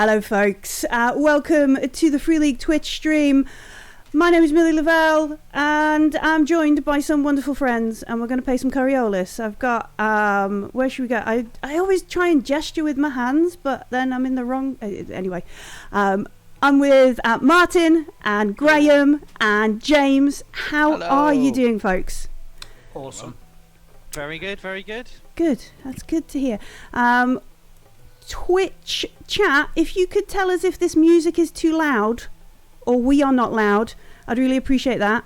Hello, folks. Welcome to the Free League Twitch stream. My name is Millie Lavelle, and I'm joined by some wonderful friends, and we're going to play some Coriolis. I've got, where should we go? I always try and gesture with my hands, but then I'm in the wrong... Anyway, I'm with Martin and Graham and James. How are you doing, folks? Awesome. Very good, very good. Good. That's good to hear. Twitch chat, if you could tell us if this music is too loud or we are not loud, I'd really appreciate that.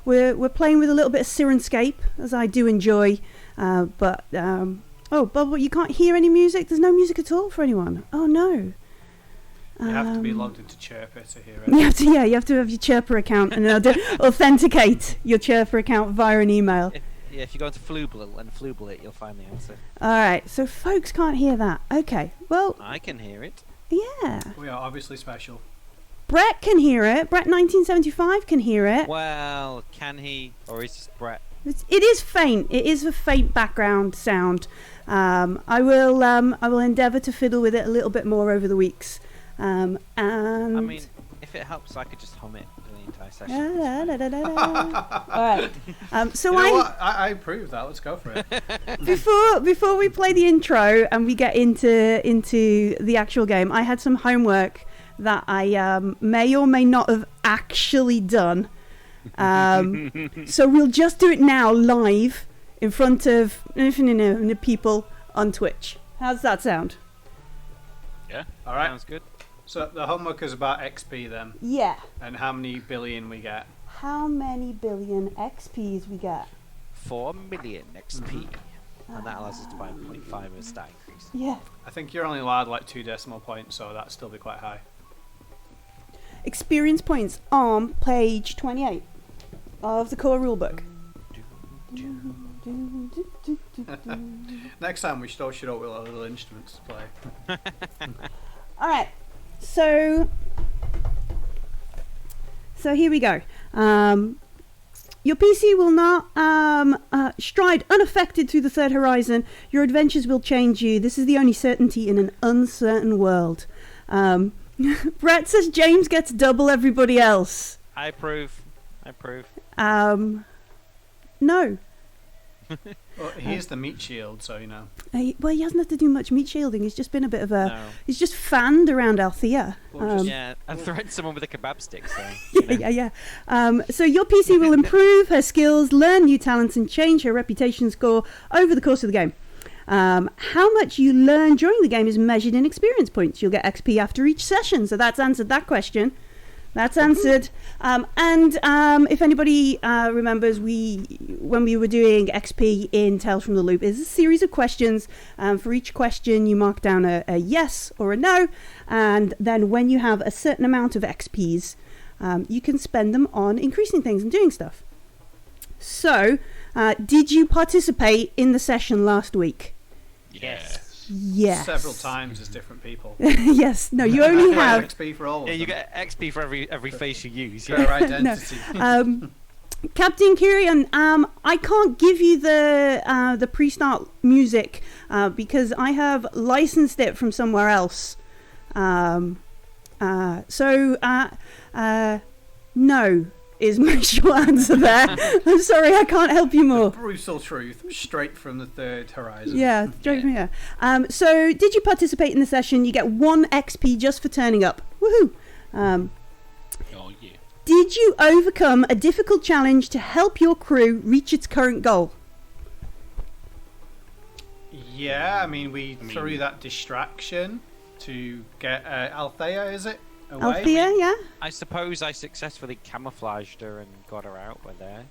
We're playing with a little bit of Sirenscape, as I do enjoy, but you can't hear any music? There's no music at all for anyone? Oh no. You have to be logged into Chirper to hear it. You have to have your Chirper account and authenticate your Chirper account via an email. If you go into Flooble and Flooble it, you'll find the answer. Alright, so folks can't hear that. Okay, well... I can hear it. Yeah. We are obviously special. Brett can hear it. Brett 1975 can hear it. Well, can he? Or is it Brett? It is faint. It is a faint background sound. I will endeavour to fiddle with it a little bit more over the weeks. And I mean, if it helps, I could just hum it for the entire session. Alright. So you know what? I approve that. Let's go for it. Before we play the intro and we get into the actual game, I had some homework that I may or may not have actually done. So we'll just do it now live in front of people on Twitch. How's that sound? Yeah. All right. Sounds good. So the homework is about XP then. Yeah. And how many billion we get. How many billion XPs we get? 4 million XP. And that allows us to buy 0.5 of a stat increase. Yeah. I think you're only allowed like 2 decimal points, so that'd still be quite high. Experience points on page 28 of the core rulebook. Next time we should all shoot up with our little instruments to play. Alright, so here we go. Your PC will not stride unaffected through the third horizon. Your adventures will change you. This is the only certainty in an uncertain world. Brett says James gets double everybody else. I approve. No. Well, he is the meat shield, so you know. He hasn't had to do much meat shielding. He's just been a bit of a... No. He's just fanned around Althea. Yeah, and threatened someone with a kebab stick, so... Yeah. So your PC will improve her skills, learn new talents, and change her reputation score over the course of the game. How much you learn during the game is measured in experience points. You'll get XP after each session, so that's answered that question. That's answered. If anybody remembers, when we were doing XP in Tales from the Loop, is a series of questions. For each question, you mark down a yes or a no, and then when you have a certain amount of XPs, you can spend them on increasing things and doing stuff. So, did you participate in the session last week? Yes. Yes. Several times as different people. Yes. No, you only have XP for all of them. You get XP for every face you use. Their identity. No. Captain Kyrian, I can't give you the pre-start music because I have licensed it from somewhere else. No is my short answer there. I'm sorry, I can't help you more. The brutal truth, straight from the third horizon. Yeah, straight from here. So, did you participate in the session? You get 1 XP just for turning up. Woohoo! Oh yeah. Did you overcome a difficult challenge to help your crew reach its current goal? Yeah, I mean, we threw that distraction to get Althea, is it? Away. Althea, yeah? I suppose I successfully camouflaged her and got her out with there.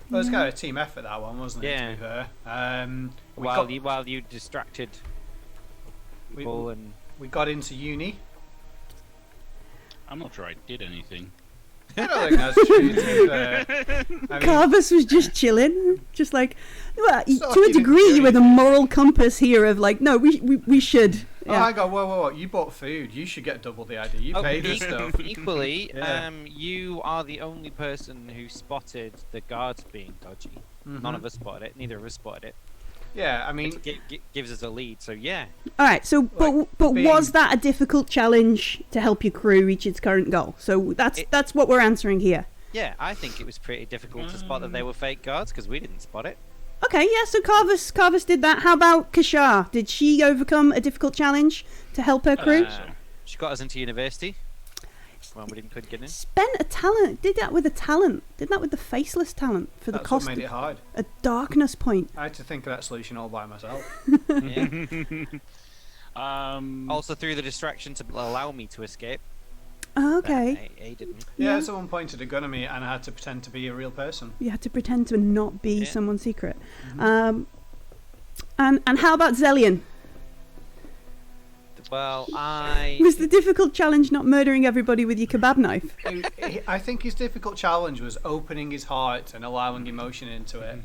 Well, it was kind of a team effort, that one, wasn't it? Yeah. To be fair. While you distracted people and... We got into uni. I'm not sure I did anything. I don't think that's true, to be fair. I mean, Carvus was just chilling, just like, well, So to a he didn't degree, do you were the anything. moral compass here of like, no, we should. oh, Yeah. I go, whoa, you bought food. You should get double the ID. You paid for stuff. Equally, Yeah. you are the only person who spotted the guards being dodgy. Mhm. None of us spotted it. Neither of us spotted it. Yeah, I mean, gives us a lead. So yeah. All right. So, but being- was that a difficult challenge to help your crew reach its current goal? So that's what we're answering here. Yeah, I think it was pretty difficult to spot that they were fake guards because we didn't spot it. Okay. Yeah. So Carvus did that. How about Kashar? Did she overcome a difficult challenge to help her crew? She got us into university when we couldn't get in. Spent a talent. Did that with a talent. Did that with the faceless talent for the that's cost what made of it hard. a darkness point. I had to think of that solution all by myself. Yeah. Also through the distraction to allow me to escape. Oh, okay. I didn't. Yeah, someone pointed a gun at me and I had to pretend to be a real person. You had to pretend to not be someone's secret. And how about Zellion? Well, I... Was the difficult challenge not murdering everybody with your kebab knife? I think his difficult challenge was opening his heart and allowing emotion into it.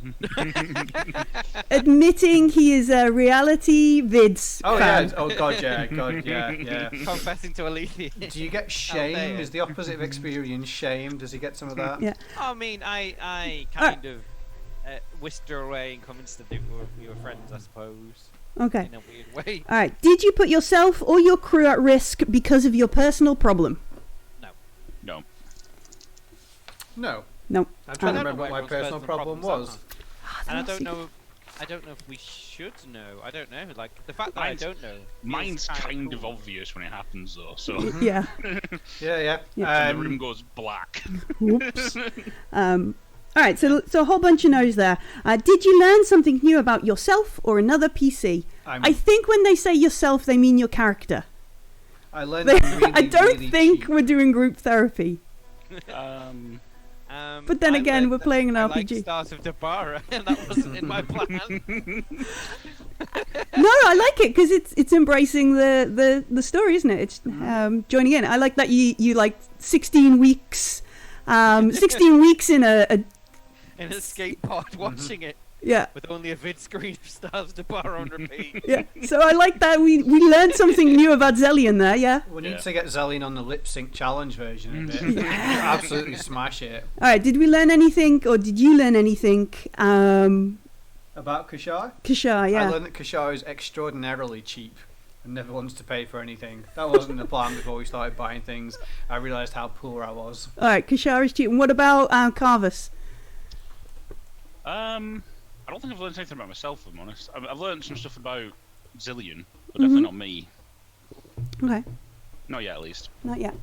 Admitting he is a reality vids Oh fan. yeah, oh god, yeah. Confessing to Alethea. Do you get shame? Is the opposite of experience shame? Does he get some of that? Yeah. I mean, I kind of whisked her away and convinced her that we were friends, I suppose. Okay. In a weird way. All right. Did you put yourself or your crew at risk because of your personal problem? No. No. No. I'm trying to I don't remember know what my everyone's personal problem problems was. are. And I don't know. I don't know if we should know. I don't know. Like the fact that I don't know. Mine's feels kind of cool. obvious when it happens, though. So Yeah. Yeah. the room goes black. Whoops. All right. So a whole bunch of no's there. Did you learn something new about yourself or another PC? I think when they say yourself, they mean your character. I learned really, I don't really think cheap. we're doing group therapy. But then I again, learned we're that playing an I RPG. like Stars of Dabara, and that wasn't in my plan. No, I like it because it's embracing the story, isn't it? It's joining in. I like that you like 16 weeks, 16 weeks in a In an escape pod, watching it yeah. with only a vid screen of Stars of Dabara on repeat. Yeah, so I like that we learned something new about Zellion there, yeah? We need to get Zellion on the lip sync challenge version of it. Absolutely smash it. Alright, did we learn anything, or did you learn anything, About Kashar? Kashar, yeah. I learned that Kashar is extraordinarily cheap and never wants to pay for anything. That wasn't the plan before we started buying things. I realised how poor I was. Alright, Kashar is cheap. And what about Carvus? I don't think I've learned anything about myself, if I'm honest. I've learned some stuff about Zillion, but definitely not me. Okay, Not yet, at least. not yet.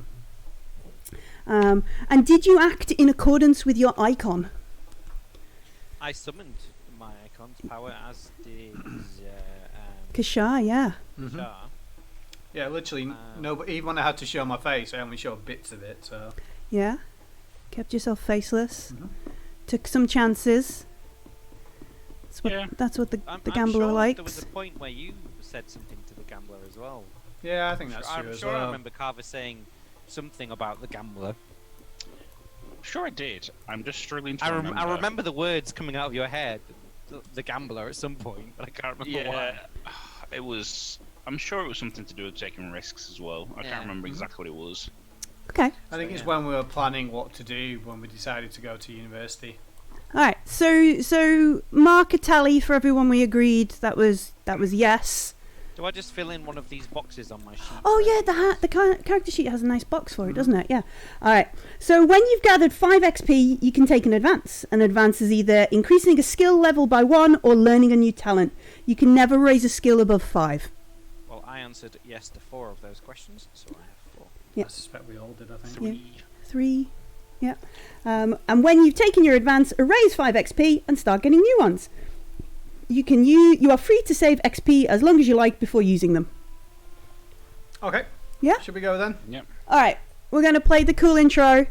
And did you act in accordance with your icon? I summoned my icon's power, as did Kashar, yeah. Shah. Yeah, literally, no. But even when I had to show my face, I only showed bits of it. So Yeah. Kept yourself faceless. Took some chances. That's what the I'm gambler sure likes. there was a point where you said something to the gambler as well. yeah, I think that's I'm true as sure I well. remember Carver saying something about the gambler. Sure, I did. I'm just struggling to I remember. remember the words coming out of your head, the gambler, at some point, but I can't remember Yeah, why. it was. I'm sure it was something to do with taking risks as well. I can't remember exactly what it was. Okay. I think it's when we were planning what to do when we decided to go to university. All right. So mark a tally for everyone. We agreed that was yes. Do I just fill in one of these boxes on my sheet? Oh yeah, the character sheet has a nice box for it, doesn't it? Yeah. All right. So when you've gathered 5 XP, you can take an advance. An advance is either increasing a skill level by 1 or learning a new talent. You can never raise a skill above 5. Well, I answered yes to 4 of those questions, so I have 4. Yeah. I suspect we all did. I think. 3. 3. Yeah. And when you've taken your advance, erase 5 XP and start getting new ones. You are free to save XP as long as you like before using them. Okay. Yeah? Should we go then? Yep. All right. We're going to play the cool intro.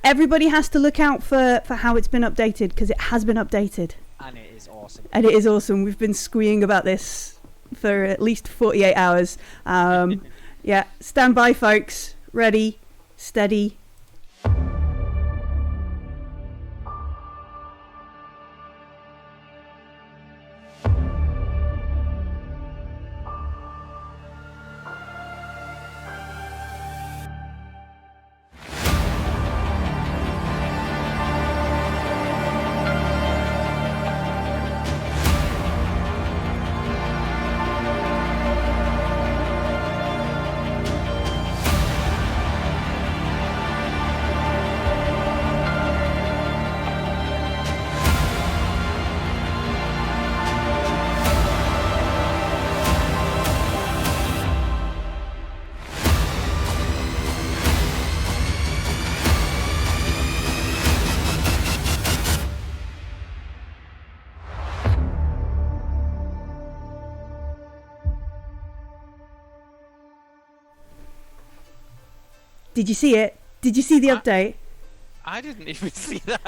Everybody has to look out for how it's been updated, because it has been updated. And it is awesome. And it is awesome. We've been squeeing about this for at least 48 hours. Yeah. Stand by, folks. Ready. Steady. Did you see it? Did you see the update? I didn't even see that.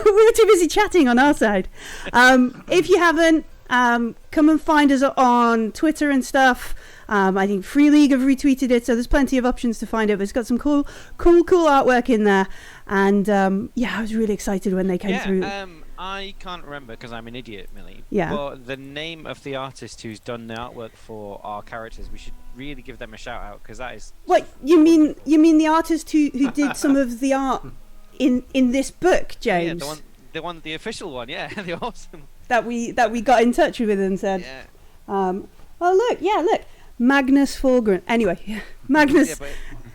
We were too busy chatting on our side. If you haven't, come and find us on Twitter and stuff. I think Free League have retweeted it, so there's plenty of options to find it. But it's got some cool artwork in there. And I was really excited when they came through. I can't remember because I'm an idiot, Millie. Yeah. But the name of the artist who's done the artwork for our characters, we should really give them a shout out because that is. What you mean? You mean the artist who did some of the art in this book, James? Yeah, the official one. Yeah, the awesome. That we got in touch with and said. Yeah. Look, Magnus Fulgren. Anyway, Magnus. Yeah, but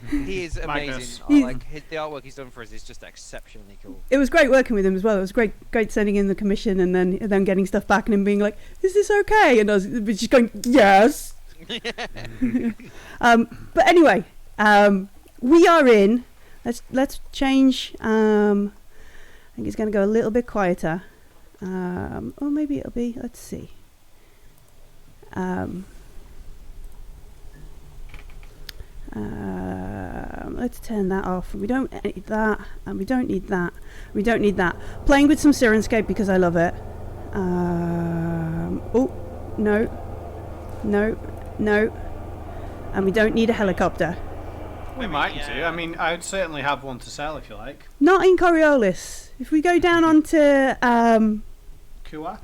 he is Magnus. amazing. The artwork he's done for us is just exceptionally cool. It was great working with him as well. It was great sending in the commission and then getting stuff back and him being like, "Is this okay?" And I was just going, "Yes." But anyway, we are in. Let's change. I think it's going to go a little bit quieter. Or maybe it'll be. Let's see. Let's turn that off. We don't need that, and we don't need that. We don't need that. Playing with some Sirenscape because I love it. No. And we don't need a helicopter. We might do. I mean, I'd certainly have one to sell if you like. Not in Coriolis. If we go down onto Kua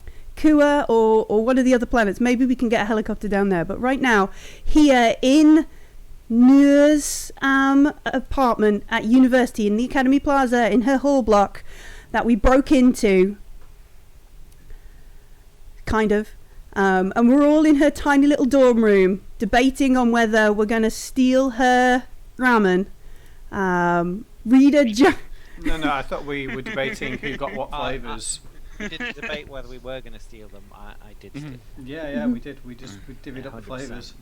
or one of the other planets, maybe we can get a helicopter down there. But right now, here in Noor's apartment at university in the Academy Plaza in her hall block that we broke into, kind of, and we're all in her tiny little dorm room debating on whether we're going to steal her ramen. No, I thought we were debating who got what flavours. We didn't debate whether we were going to steal them. I did steal them. Yeah, we did. We divvied up the 100%. flavours.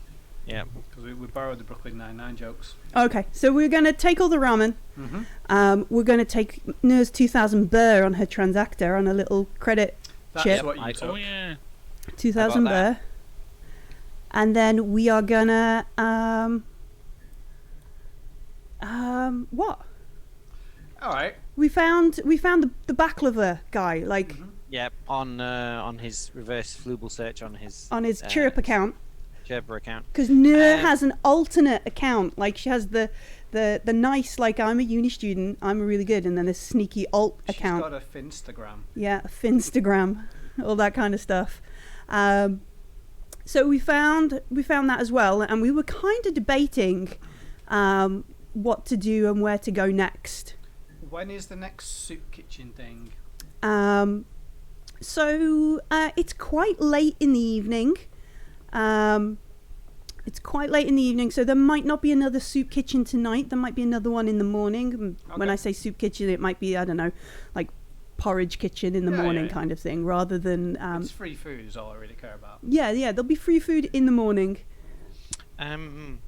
Yeah. Because we borrowed the Brooklyn Nine-Nine jokes. Okay, so we're going to take all the ramen. We're going to take Noor's 2,000 burr on her transactor on a little credit chip. That's what you took. Oh yeah. 2,000 burr. And then we are going to... what? All right. We found the baklava guy, like... Yeah, on his reverse Flooble search on his Chirp account. Chirper account. Because Noor has an alternate account. Like, she has the nice, like, I'm a uni student, I'm really good, and then this sneaky alt account. She's got a Finstagram. Yeah, a Finstagram, all that kind of stuff. So we found that as well, and we were kind of debating what to do and where to go next. When is the next soup kitchen thing? So it's quite late in the evening. So there might not be another soup kitchen tonight. There might be another one in the morning. Okay. When I say soup kitchen, it might be, I don't know, like porridge kitchen in the morning kind of thing, rather than... it's free food is all I really care about. Yeah, there'll be free food in the morning. Do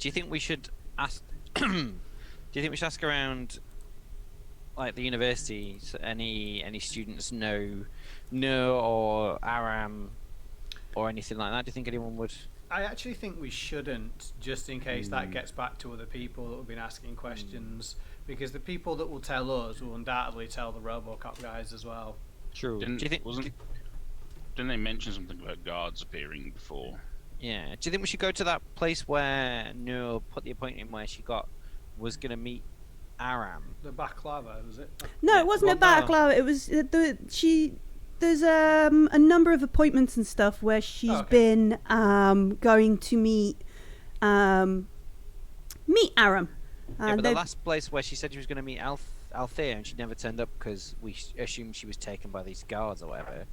you think we should ask... do you think we should ask around, like, the university, so any students know or Aram or anything like that? Do you think anyone would? I actually think we shouldn't, just in case that gets back to other people that have been asking questions, because the people that will tell us will undoubtedly tell the RoboCop guys as well. True. Didn't Do you think? Didn't they mention something about guards appearing before? Yeah. Do you think we should go to that place where Noor put the appointment in where she was going to meet Aram? The baklava, was it? No, it wasn't a baklava. It was There's a number of appointments and stuff where she's been going to meet Aram. Yeah, but the last place where she said she was going to meet Althea and she never turned up because we assumed she was taken by these guards or whatever.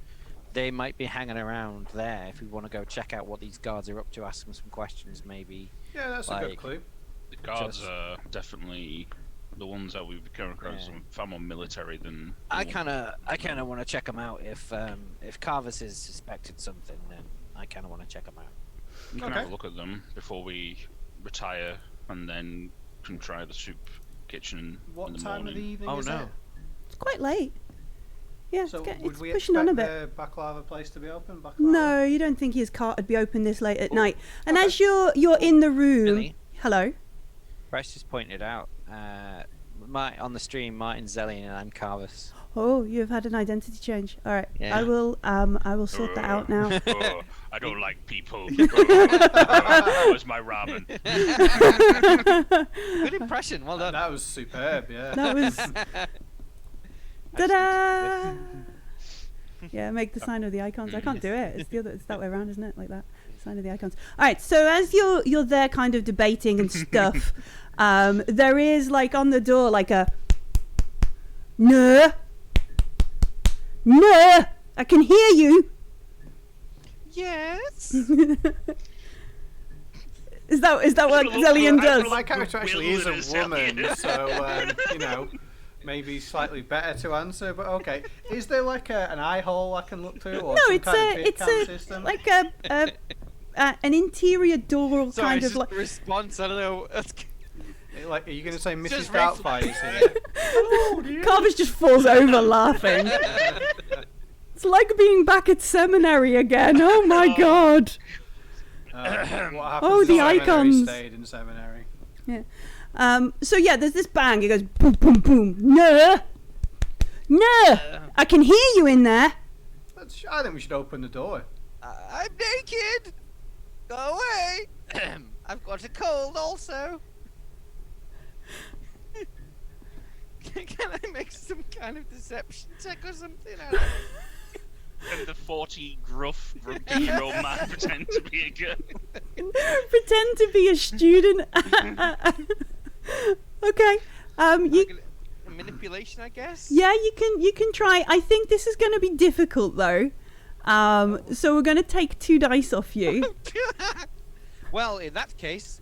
They might be hanging around there if we want to go check out what these guards are up to, ask them some questions maybe. Yeah, that's a good clue. The guards are definitely the ones that we've come across far more military than... I kind of want to check them out. If Carvis has suspected something, then I kind of want to check them out. We can have a look at them before we retire and then can try the soup kitchen in the morning. What time of the evening is it? It's quite late. Yeah, so it's would we pushing on a bit. The baklava place to be open? Baklava? No, you don't think his cart would be open this late at night. And as you're in the room... Really? Hello? Precious pointed out. On the stream, Martin Zellian and I'm Carvus. Oh, you've had an identity change. All right, Yeah. I will sort that out now. I don't like people. Where's my ramen? Good impression. Well done. That was superb. Yeah. That was. Ta-da! Yeah, make the sign of the icons. I can't do it. It's that way around, isn't it? Like that. Sign of the icons. All right. So as you're there, kind of debating and stuff, there is like on the door like a. Noor. Noor, I can hear you. Yes. Is that what Zellian does? My character actually is a woman, so you know, maybe slightly better to answer. But okay, is there like an eye hole I can look through, or No, some it's kind of a system? like an interior door Sorry, kind it's of just like. a response. I don't know. Like, are you going to say Mrs. Just Doubtfire's here? Carvus just falls over laughing. It's like being back at seminary again. Oh my god. What happened Oh, to the seminary icons. Stayed in seminary. Yeah. So yeah, there's this bang. It goes boom, boom, boom. No, no. I can hear you in there. I think we should open the door. I'm naked. Go away. I've got a cold also. Can I make some kind of deception check or something? I don't know. Can the 40 gruff, grumpy-year-old man pretend to be a girl? Pretend to be a student. Okay. Manipulation, I guess. Yeah, you can try. I think this is going to be difficult though. So we're going to take 2 dice off you. Well, in that case,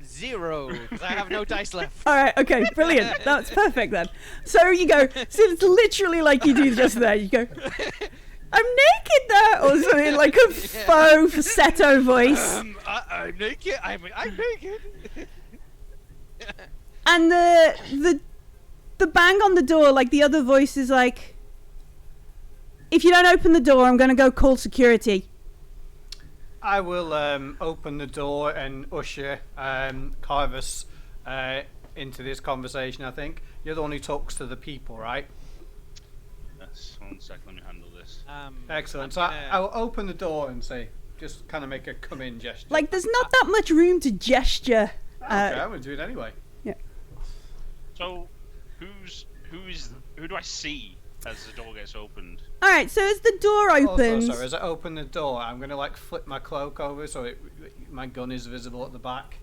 0, because I have no dice left. All right. Okay. Brilliant. That's perfect then. So you go. So it's literally like you do just there. You go. I'm naked there, or something like a faux falsetto voice. I'm naked. I'm naked. And the bang on the door, like the other voice is like, if you don't open the door, I'm going to go call security. I will open the door and usher Carvus into this conversation, I think. You're the one who talks to the people, right? Yes, 1 second, let me handle this. Excellent. So I'll open the door and say, just kind of make a come in gesture. Like, there's not that much room to gesture. Okay, I'm going to do it anyway. Yeah. So, who do I see as the door gets opened? All right. So as the door opens, Also, sorry, as I open the door, I'm going to like flip my cloak over so my gun is visible at the back.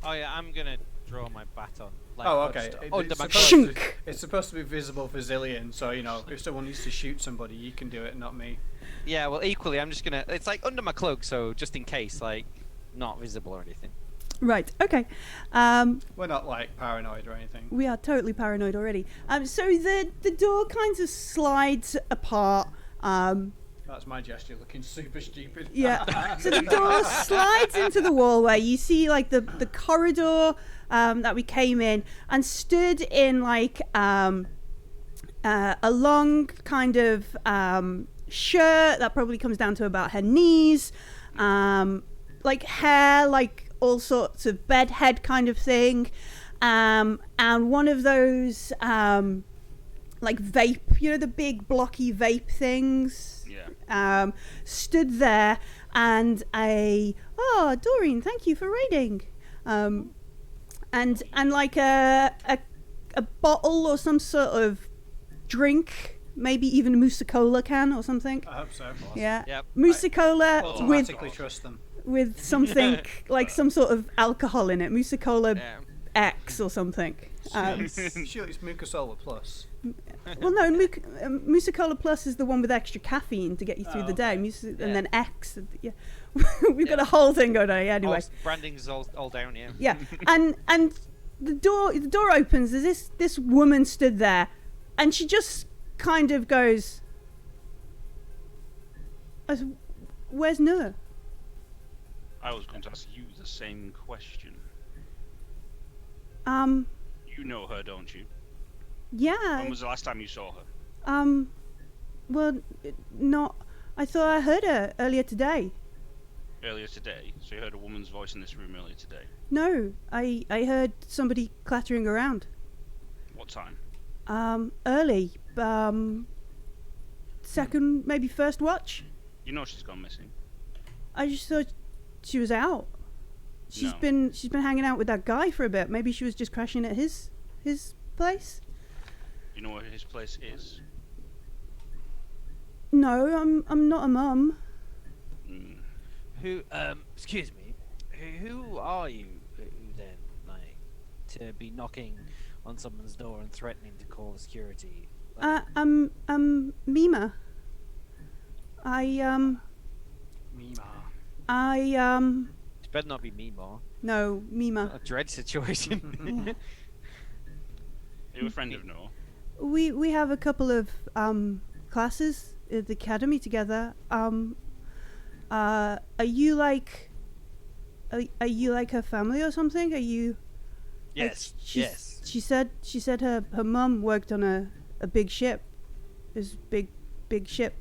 Oh yeah, I'm gonna draw my baton. Like, Oh, okay. Under my supposed cloak. to- it's supposed to be visible for Zillion, so you know if someone needs to shoot somebody, you can do it, not me. Yeah, well, equally, I'm just gonna. It's like under my cloak, so just in case, like, not visible or anything. right? Okay. We're not like paranoid or anything. We are totally paranoid already. So the door kind of slides apart. That's my gesture, looking super stupid. Yeah. So the door slides into the wall where you see like the corridor that we came in, and stood in like a long kind of shirt that probably comes down to about her knees, like hair, like all sorts of bedhead kind of thing, and one of those like vape, you know, the big blocky vape things. Yeah. Stood there, and Doreen, thank you for raiding, and like a bottle or some sort of drink, maybe even a Mussa Kula can or something. I hope so. Yeah, Yep. Mussa Kula with Automatically trust them. something like some sort of alcohol in it, Mussa Kula Yeah. X or something. Sure, it's Mukasola Plus. Well, no, Mussa Kula Plus is the one with extra caffeine to get you through the day. And then X, yeah. We've got a whole thing going on. Yeah, anyway. Branding's all down here. Yeah, and the door opens. There's this woman stood there, and she just kind of goes, "Where's Noor?" I was going to ask you the same question. You know her, don't you? Yeah. When was the last time you saw her? Well, not. I thought I heard her earlier today. earlier today? So you heard a woman's voice in this room earlier today. No, I heard somebody clattering around. What time? Early. Second, maybe first watch. You know she's gone missing. I just thought she was out. She's No. been hanging out with that guy for a bit. Maybe she was just crashing at his place. You know where his place is? No, I'm not a mum. Mm. Who? Excuse me. Who are you then? Like, to be knocking on someone's door and threatening to call security? Like, I'm Mima. Mima. it better not be me, more. No, Mima. A dread situation. Are you a friend of Noor? We have a couple of classes at the academy together. Are you like her family or something? Are you? Yes. Like, Yes. She said her mum worked on a big ship. This big ship.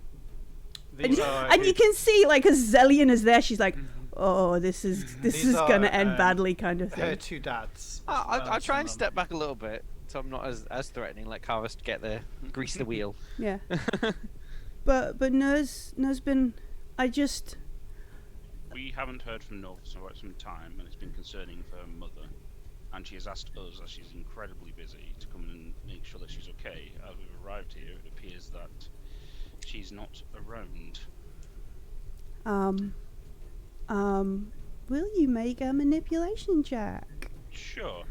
These are And you can see like as Zellian is there, she's like, oh, this is These are, gonna end badly, kind of her thing. two dads. I'll try and Some step back a little bit, so I'm not as threatening. Let Carvis get there, grease the wheel. Yeah. But Noor's been. We haven't heard from Noor for quite some time, and it's been concerning for her mother. And she has asked us, as she's incredibly busy, to come and make sure that she's okay. As we've arrived here, it appears that she's not around. Will you make a manipulation check? Sure.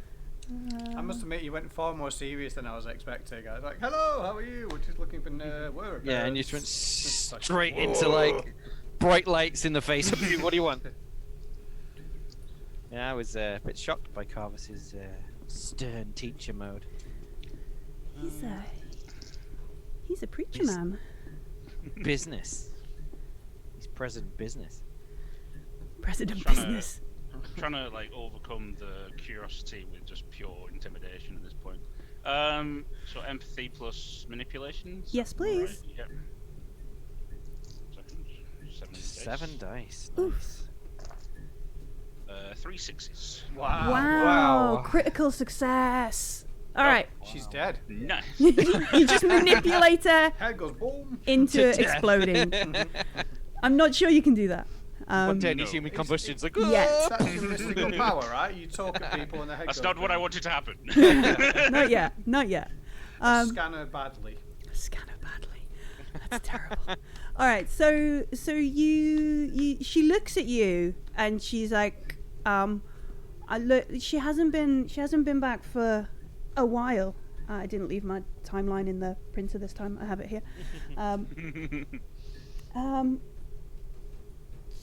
I must admit, you went far more serious than I was expecting. I was like, "Hello, how are you? We're just looking for work." Yeah, and you just went straight into like bright lights in the face. What do you want? Yeah, I was a bit shocked by Carvis's stern teacher mode. He's a preacher He's- man. Business. He's president business. President Trying to- business. Trying to like overcome the curiosity with just pure intimidation at this point. So empathy plus manipulation. is Yes, that right? please. Yep. Second, 7 dice. Oof. Nice. 3 sixes. Wow. Wow. Critical success. All right. She's dead. Nice. You just manipulate her Head goes boom. into To it death. exploding. I'm not sure you can do that. Spontaneous No. human combustion's like, Yes. That's your mystical power, right? You talk at people and their head That's goes not what I boom. wanted to happen. Not yet. Not yet. Scanner badly. Scanner badly. That's terrible. All right. So you she looks at you and she's like, she hasn't been back for a while. I didn't leave my timeline in the printer this time. I have it here.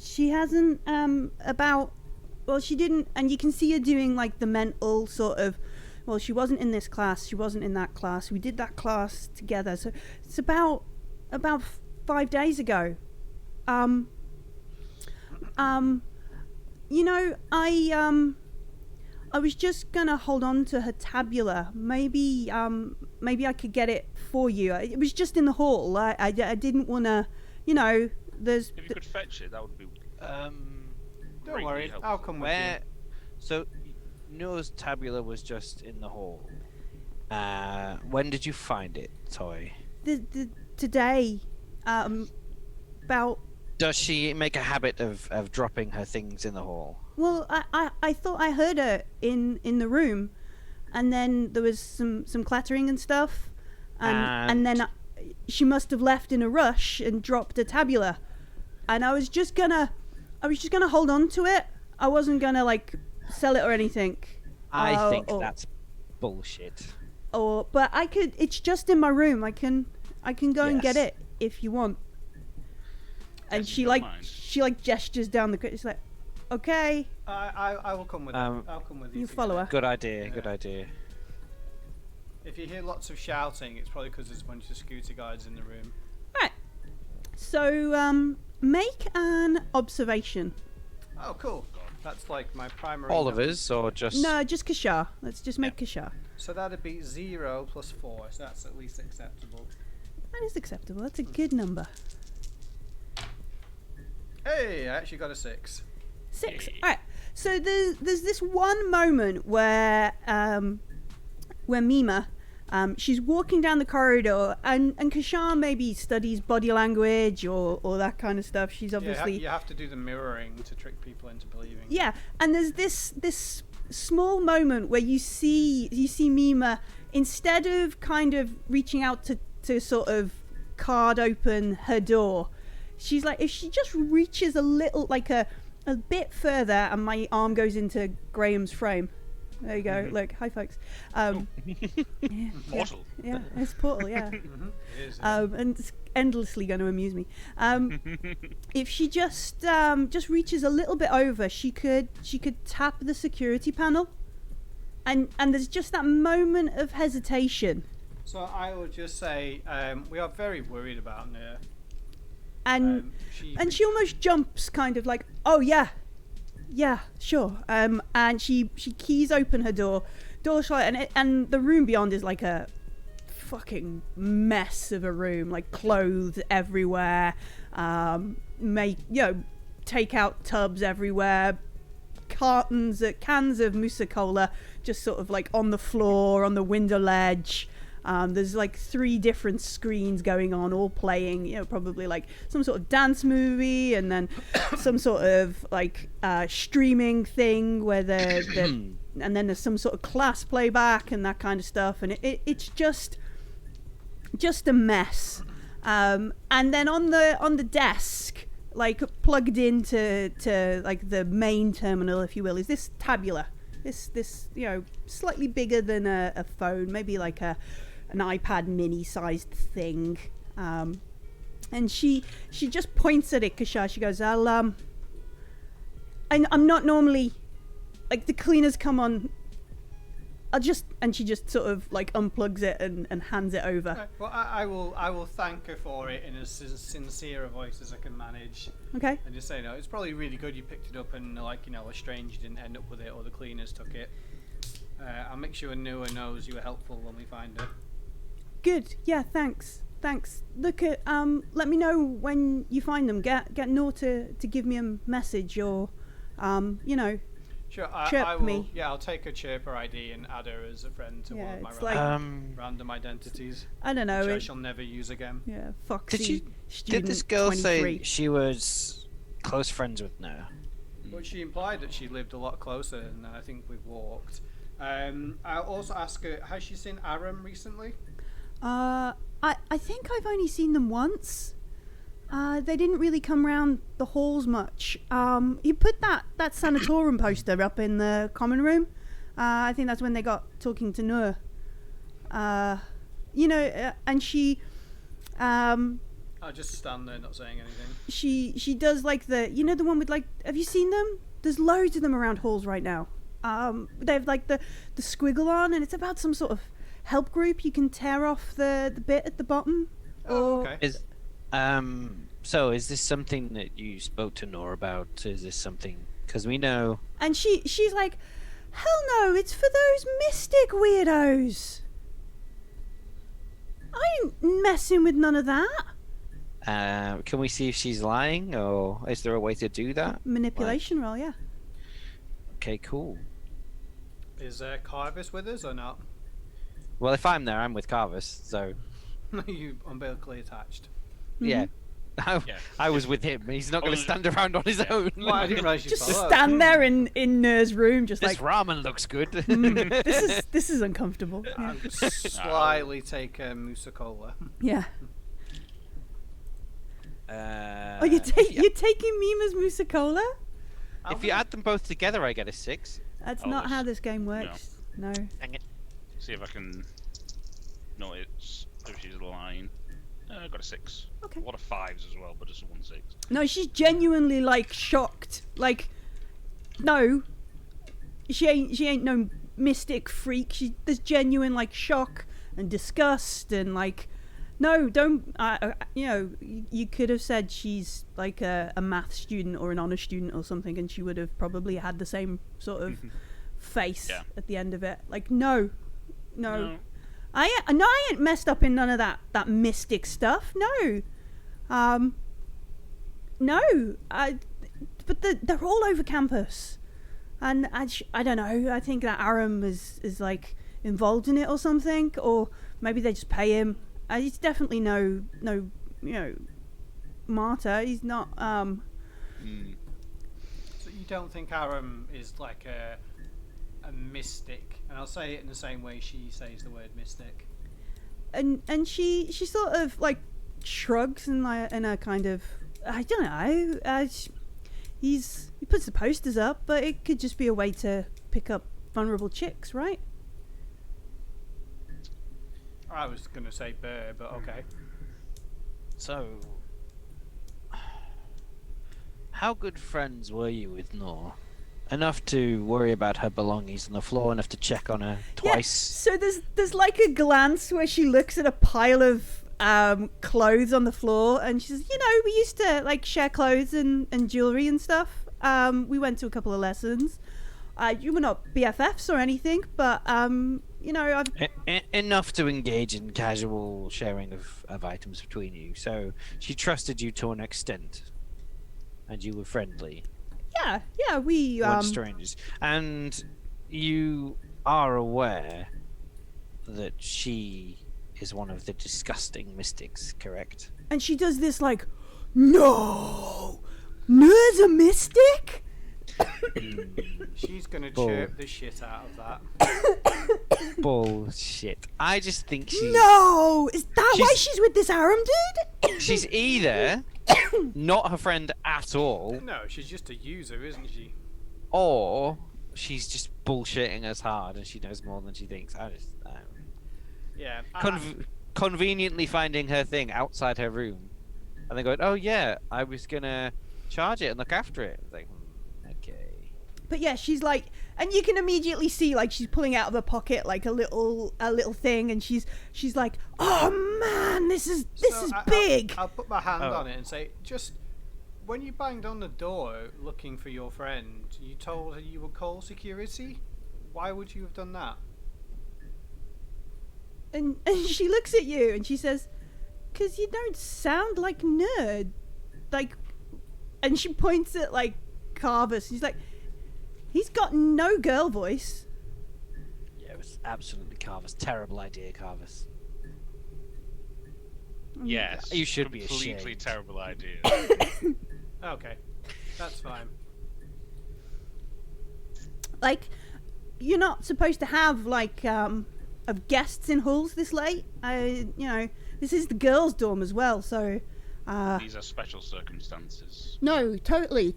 She hasn't she didn't, and you can see her doing like the mental sort of, well, she wasn't in this class, she wasn't in that class, we did that class together, so it's about 5 days ago. You know, I was just gonna hold on to her tabula. Maybe I could get it for you. It was just in the hall. I didn't want to, you know. There's If you could fetch it, that would be. Don't Greatly worry, helpful. I'll come with where? So, Noah's tabula was just in the hall. When did you find it, Toy? today, about. Does she make a habit of dropping her things in the hall? Well, I thought I heard her in the room, and then there was some clattering and stuff, and then she must have left in a rush and dropped a tabula, and I was just gonna hold on to it. I wasn't gonna like sell it or anything. I think that's bullshit. But I could. It's just in my room. I can go and get Yes. it if you want. And Yes, she don't like mind. gestures down the. It's like, okay, I will come with you. I'll come with you. you together. follow her. Good idea. Yeah. Good idea. If you hear lots of shouting, it's probably because there's a bunch of security guards in the room. Right. So make an observation. Oh, cool. That's like my primary. All of number. us, or just? No, just Kashar. Let's just make Kashar. So that'd be 0 plus 4. So that's at least acceptable. That is acceptable. That's a good number. Hey, I actually got a 6. 6. All right. So there's this one moment where Mima, she's walking down the corridor, and Kashar maybe studies body language or that kind of stuff. She's obviously you have to do the mirroring to trick people into believing. Yeah, and there's this small moment where you see Mima, instead of kind of reaching out to sort of card open her door, she's like, if she just reaches a little, like a bit further, and my arm goes into Graham's frame. There you go. Look, hi folks. Yeah, Portal. Yeah, it's Portal. Yeah. It is. Yeah. And it's endlessly going to amuse me. If she just reaches a little bit over, she could tap the security panel, and there's just that moment of hesitation. So I will just say we are very worried about Noor. And she almost jumps, kind of like, oh yeah, sure. And she keys open her door shut, and the room beyond is like a fucking mess of a room, like clothes everywhere, take out tubs everywhere, cans of Mussa Kula just sort of like on the floor, on the window ledge. There's like 3 different screens going on, all playing, probably like some sort of dance movie, and then some sort of like streaming thing where and then there's some sort of class playback and that kind of stuff, and it's just a mess. And then on the desk, like plugged into like the main terminal, if you will, is this tabula. This slightly bigger than a phone, maybe like an iPad mini sized thing, and she just points at it, Kashar. She goes, I'm not normally, like, the cleaners come on, and she just sort of like unplugs it and hands it over. Okay. Well, I will thank her for it in as sincere a voice as I can manage. Okay. And just say, no, it's probably really good you picked it up, and a stranger didn't end up with it, or the cleaners took it. I'll make sure Noor knows you were helpful when we find her. Good. Yeah. Thanks. Look at let me know when you find them. Get Noor to give me a message, or Sure, chirp I will. me. Yeah, I'll take her chirper ID and add her as a friend to one of my it's like, random identities. I don't know. Which I shall never use again. Yeah. Foxy. Did this girl 23. say she was close friends with Noor? But she implied that she lived a lot closer than I think we've walked. I'll also ask her, has she seen Aram recently? I think I've only seen them once. They didn't really come round the halls much. You put that sanatorium poster up in the common room. I think that's when they got talking to Noor. And she... I'll just stand there not saying anything. She does like the one with, like, have you seen them? There's loads of them around halls right now. They have like the squiggle on, and it's about some sort of help group. You can tear off the bit at the bottom. Oh, okay. So is this something that you spoke to Noor about? Is this something, because we know? And she's like, hell no, it's for those mystic weirdos. I ain't messing with none of that. Can we see if she's lying, or is there a way to do that? Manipulation roll, yeah. Okay, cool. Is Carvis with us or not? Well, if I'm there, I'm with Carvis, so... You umbilically attached. Yeah. Yeah. I was with him. He's not going to stand around on his own. Well, I didn't realise you Just followed. stand there in Noor's room, just This like, ramen looks good. this is uncomfortable. Yeah. Slyly take Mussa Kula. Yeah. Uh, Oh, you're yeah. taking Mima's Mussa Kula? If you add them both together, I get a 6. That's Oh, not this- how this game works. No. Dang it. See if I can notice if she's lying. I got a 6. Okay. A lot of 5s as well, but just 1 6. No, she's genuinely like shocked. Like, no, she ain't no mystic freak. There's genuine like shock and disgust and like, no, don't. You could have said she's like a math student or an honor student or something, and she would have probably had the same sort of face at the end of it. Like, no. I ain't messed up in none of that mystic stuff. No. No, but they're all over campus, and I don't know. I think that Aram is like involved in it or something, or maybe they just pay him. He's definitely no martyr. He's not. So you don't think Aram is like a mystic? And I'll say it in the same way she says the word mystic. And she sort of like shrugs in a kind of, I don't know. He puts the posters up, but it could just be a way to pick up vulnerable chicks, right? I was gonna say burr, but okay. So, how good friends were you with Noor? Enough to worry about her belongings on the floor, enough to check on her twice. Yeah, so there's like a glance where she looks at a pile of clothes on the floor, and she says, we used to like share clothes and jewelry and stuff. We went to a couple of lessons. You were not BFFs or anything, but I've Enough to engage in casual sharing of items between you. So she trusted you to an extent, and you were friendly. Yeah, we weren't strangers, and you are aware that she is one of the disgusting mystics, correct? And she does this like, no, Noor's a mystic. She's gonna chirp the shit out of that. Bullshit. I just think she's... No! Is that why she's with this Aram dude? She's either not her friend at all, No, she's just a user, isn't she? or she's just bullshitting us hard and she knows more than she thinks. Yeah. Conveniently finding her thing outside her room and then going, oh yeah, I was gonna charge it and look after it. It's like, okay. But yeah, she's like, and you can immediately see like she's pulling out of her pocket like a little thing, and she's like, oh man, this is big. I'll put my hand on it and say, just when you banged on the door looking for your friend, you told her you would call security. Why would you have done that? And she looks at you and she says, "'Cause you don't sound like nerd." Like, and she points at like Carvis. She's like, "He's got no girl voice." Yeah, it was absolutely Carvis. Terrible idea, Carvis. Yes, You should be completely ashamed. terrible idea. Okay, that's fine. Like, you're not supposed to have like of guests in halls this late. This is the girls' dorm as well, so. These are special circumstances. No, totally.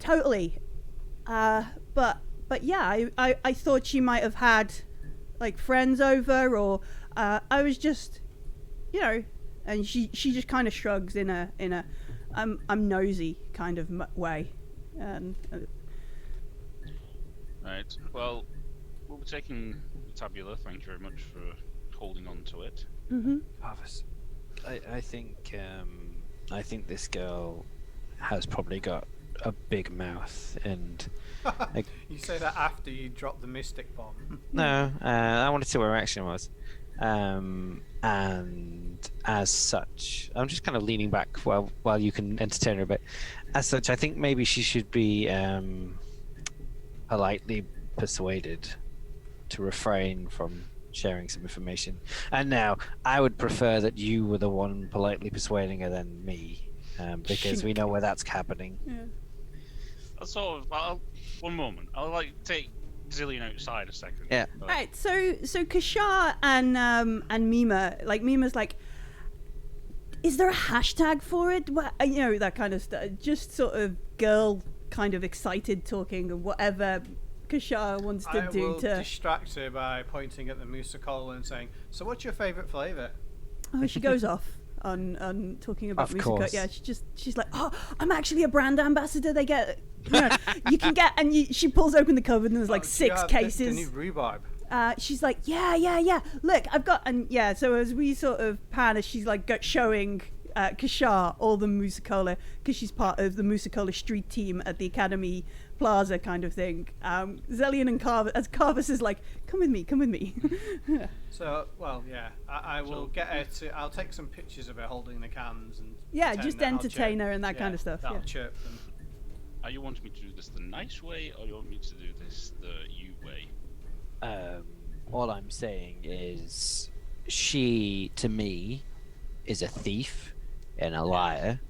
But yeah, I thought she might have had like friends over, or I was just, and she just kind of shrugs in a I'm nosy kind of way, and Right. Well, we'll be taking the tabula. Thank you very much for holding on to it. Carvis, I think this girl has probably got a big mouth, and You say that after you drop the mystic bomb. no, I wanted to see what her reaction was, and as such, I'm just kind of leaning back while you can entertain her a bit. As such, I think maybe she should be politely persuaded to refrain from sharing some information. And now, I would prefer that you were the one politely persuading her than me, because we know where that's happening. yeah. I'll sort of. One moment. I'll take Zillion outside a second. Yeah. Right, so Kashar and Mima, like Mima's like, is there a hashtag for it? That kind of stuff. Just sort of girl kind of excited talking or whatever Kashar wants to I do will to. distract her by pointing at the Mussa Kula and saying, "So, what's your favourite flavour?" Oh, she goes off on talking about Of Mussa course. Kula. Yeah, she's like, oh, I'm actually a brand ambassador. They get, you can get, and she pulls open the cupboard and there's like Do you 6 have cases. The new rhubarb. She's like, yeah. Look, I've got, and yeah. So as we sort of pan, as she's like showing Kashar or the Mussa Kula, because she's part of the Mussa Kula street team at the Academy Plaza kind of thing. Zellion and Carvus is like, come with me. So, well, yeah, I will get her to. I'll take some pictures of her holding the cans and. Yeah, just that I'll entertain chirp- her and that kind of stuff. I'll Yeah. chirp them. Are you wanting me to do this the nice way, or you want me to do this the you way? All I'm saying is, she to me is a thief and a liar.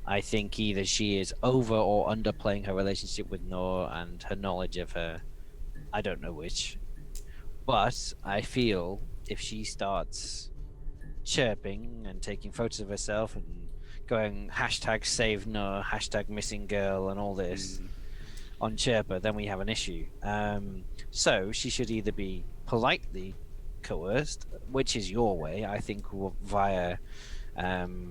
I think either she is over or underplaying her relationship with Noor and her knowledge of her. I don't know which. But I feel if she starts chirping and taking photos of herself and going #save Noor, #missing girl and all this on Chirper, then we have an issue. So she should either be politely coerced, which is your way, I think, via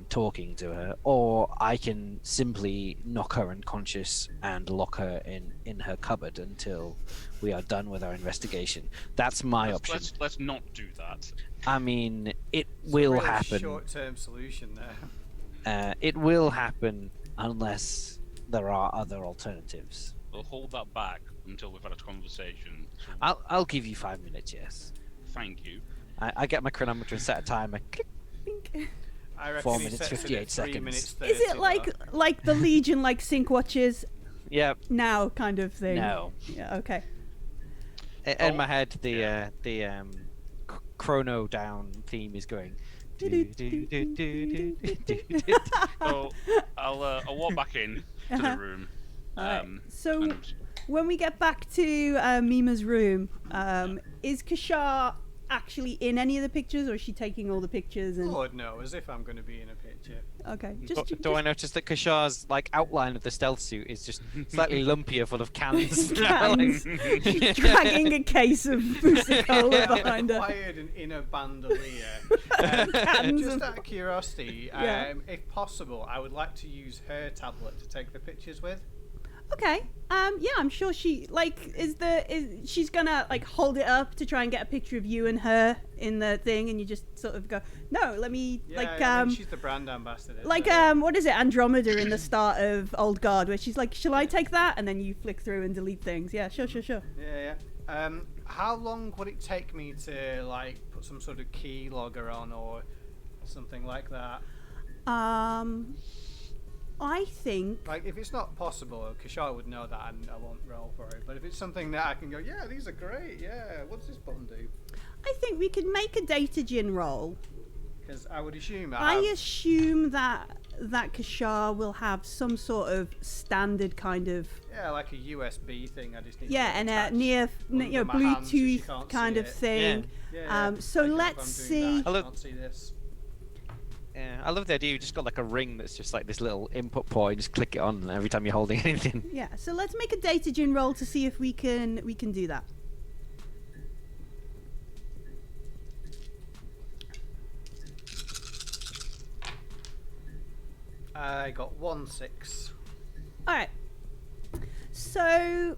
talking to her, or I can simply knock her unconscious and lock her in her cupboard until we are done with our investigation. That's my option. Let's not do that. I mean, it It's will a really happen. Short-term solution there. It will happen unless there are other alternatives. We'll hold that back until we've had a conversation. So I'll give you 5 minutes. Yes. thank you. I get my chronometer and set a timer. Click. Bink. I reckon 4 he minutes, sets it at 58 3 seconds. minutes 30, Is it like the Legion, like sync watches Yep. now kind of thing? No. Yeah. Okay. In my head, the chrono down theme is going. So I'll walk back in to the room. Alright, so and when we get back to Mima's room, is Kashar actually in any of the pictures, or is she taking all the pictures? And Lord no, as if I'm going to be in a picture. okay, Do I notice that Kashar's like outline of the stealth suit is just slightly lumpier, full of cans? Cans. She's dragging a case of Mussa Kula I've behind her. acquired an inner bandolier. Cans Just of- out of curiosity, Yeah. if possible, I would like to use her tablet to take the pictures with. Okay. Yeah, I'm sure she she's gonna like hold it up to try and get a picture of you and her in the thing, and you just sort of go, no, let me Yeah, I mean, she's the brand ambassador. like so- what is it, Andromeda in the start of Old Guard, where she's like, shall I take that? And then you flick through and delete things. Yeah, sure. Yeah. How long would it take me to like put some sort of key logger on or something like that? I think Like, if it's not possible, Kashar would know that and I won't roll for it. But if it's something that I can go, yeah, these are great, yeah, what's this button do? we could make a data gin roll. Because I would assume I assume that Kashar will have some sort of standard kind of yeah, like a USB thing. I just need yeah, to and attach near under my hand so she Bluetooth can't kind see of it. thing. Yeah. So Like, if let's I'm see. doing that, I Hello. can't see this. Yeah, I love the idea. You just got like a ring that's just like this little input port. You just click it on every time you're holding anything. Yeah, so let's make a data gin roll to see if we can do that. I got 1-6. All right. So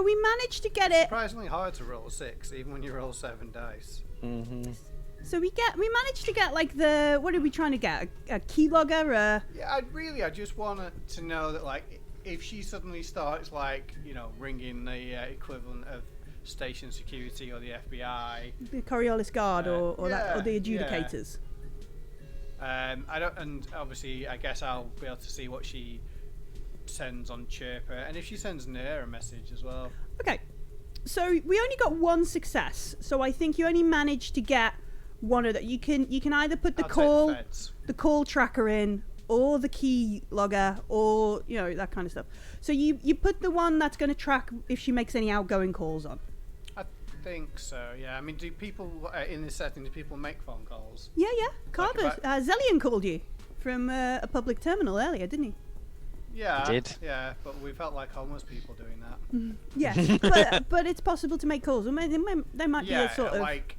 we managed to get it. Surprisingly hard to roll a 6, even when you roll 7 dice. Mm-hmm. So we managed to get like the, what are we trying to get? A keylogger? Yeah, I just wanted to know that, like, if she suddenly starts, like, you know, ringing the equivalent of station security or the FBI. The Coriolis Guard or yeah, the yeah. adjudicators. I don't, and obviously, I guess I'll be able to see what she sends on Chirper, and if she sends Noor a message as well. Okay. So we only got one success. So I think you only managed to get one of that. You can either put the I'll take call the feds. the call tracker in, or the key logger, or that kind of stuff. So you put the one that's going to track if she makes any outgoing calls on. I think so. Yeah. I mean, do people in this setting? Do people make phone calls? Yeah. Carver, about- Zellion called you from a public terminal earlier, didn't he? Yeah. Did. Yeah, but we felt like homeless people doing that. Yeah, but it's possible to make calls. There might be Yeah, a sort of like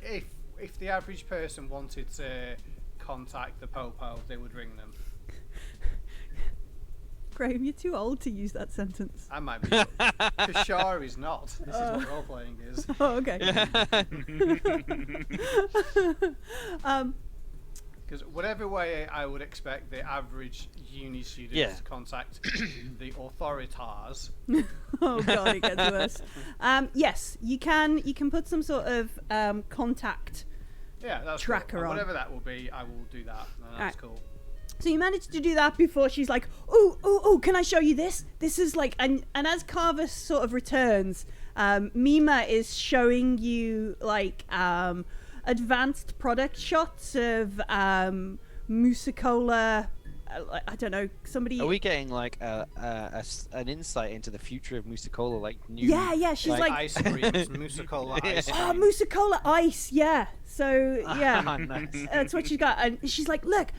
if the average person wanted to contact the Popo, they would ring them. Graham, you're too old to use that sentence. I might be. Kashar is not. This is what role playing is. Oh, okay. Because whatever way I would expect the average uni student Yeah. to contact the authoritas. Oh god, it gets worse. Yes, you can put some sort of contact. Yeah, that's Tracker cool. on. Whatever that will be, I will do that. No, that's Alright. cool. So you managed to do that before she's like, oh, can I show you this? This is like, and as Carver sort of returns, Mima is showing you like advanced product shots of Mussa Kula. I don't know, somebody. Are we getting like an insight into the future of Mussa Kula, like new? Yeah, she's like, Ice creams, Mussa Kula ice cream. oh, Mussa Kula ice, yeah. So yeah, Nice. that's what she's got, and she's like, look,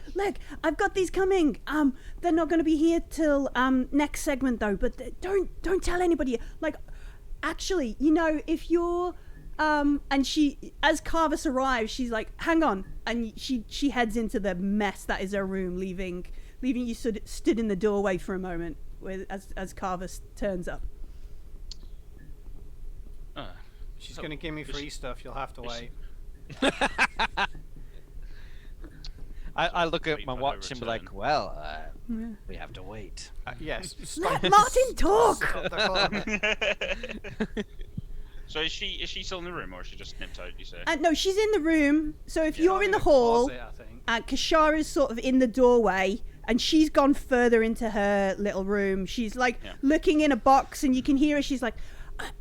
I've got these coming. They're not going to be here till next segment though, but don't tell anybody. Like, actually, you know, if you're and she, as Carvis arrives, she's like, hang on, and she heads into the mess that is her room, leaving you stood in the doorway for a moment as Carvis turns up. She's going to give me free stuff. You'll have to wait. I look at Wait my for her watch and be like, return. well, Yeah. we have to wait. Yes. Let Martin talk. Stop the clock. So is she still in the room, or is she just nipped out? You say? No, she's in the room. So if Yeah, you're in the a hall, closet, I think. Kashara's sort of in the doorway, and she's gone further into her little room. She's like looking in a box, and you can hear her. She's like,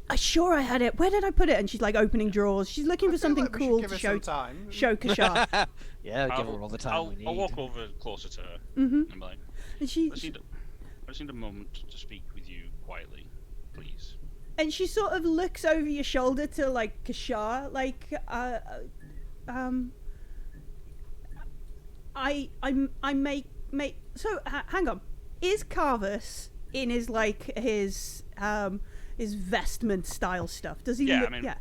I sure I had it. Where did I put it? And she's like opening drawers. She's looking for something Like we should cool give to her show some time. Kashara. Yeah, give her all the time we need. I'll walk over closer to her Mhm. and be like, And I just need a moment to speak with you quietly, please. and she sort of looks over your shoulder to like Kashar, like I make so hang on, is Carvus in his like his vestment style stuff? Does he? Yeah, look, I mean, yeah.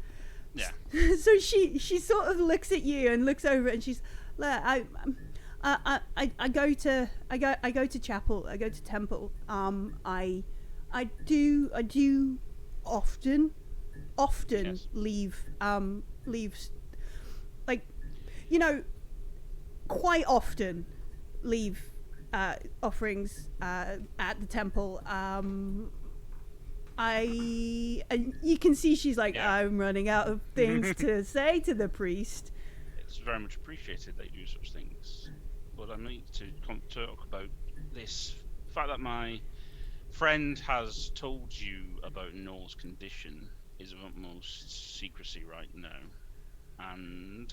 Yeah. So she sort of looks at you and looks over and she's like, I go to chapel, I go to temple. I do often Yes. leave like, you know, quite often leave offerings at the temple. And you can see she's like, Yeah. I'm running out of things to say to the priest. It's very much appreciated that you do such things, but I need to talk about this fact that my friend has told you about Noor's condition is of utmost secrecy right now, and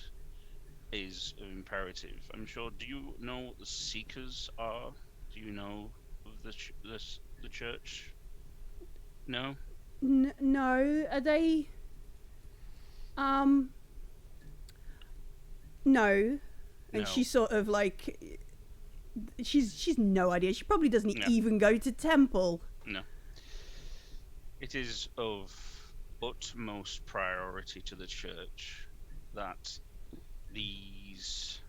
is imperative. I'm sure. Do you know what the Seekers are? Do you know of the church? No. No, are they? No. And No. she's sort of like, she's no idea. She probably doesn't No. even go to temple. No. It is of utmost priority to the church that these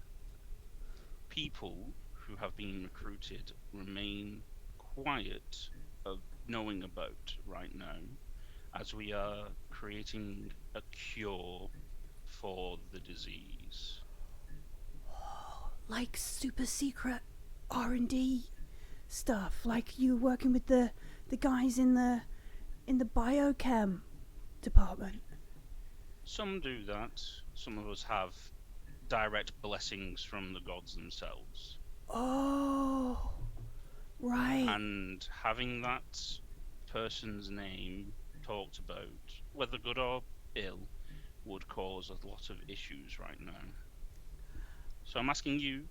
people who have been recruited remain quiet of knowing about right now, as we are creating a cure for the disease. Like super secret R&D stuff. Like you working with the guys in the biochem department. Some do that. Some of us have direct blessings from the gods themselves. Oh, right. And having that person's name talked about, whether good or ill, would cause a lot of issues right now. So I'm asking you,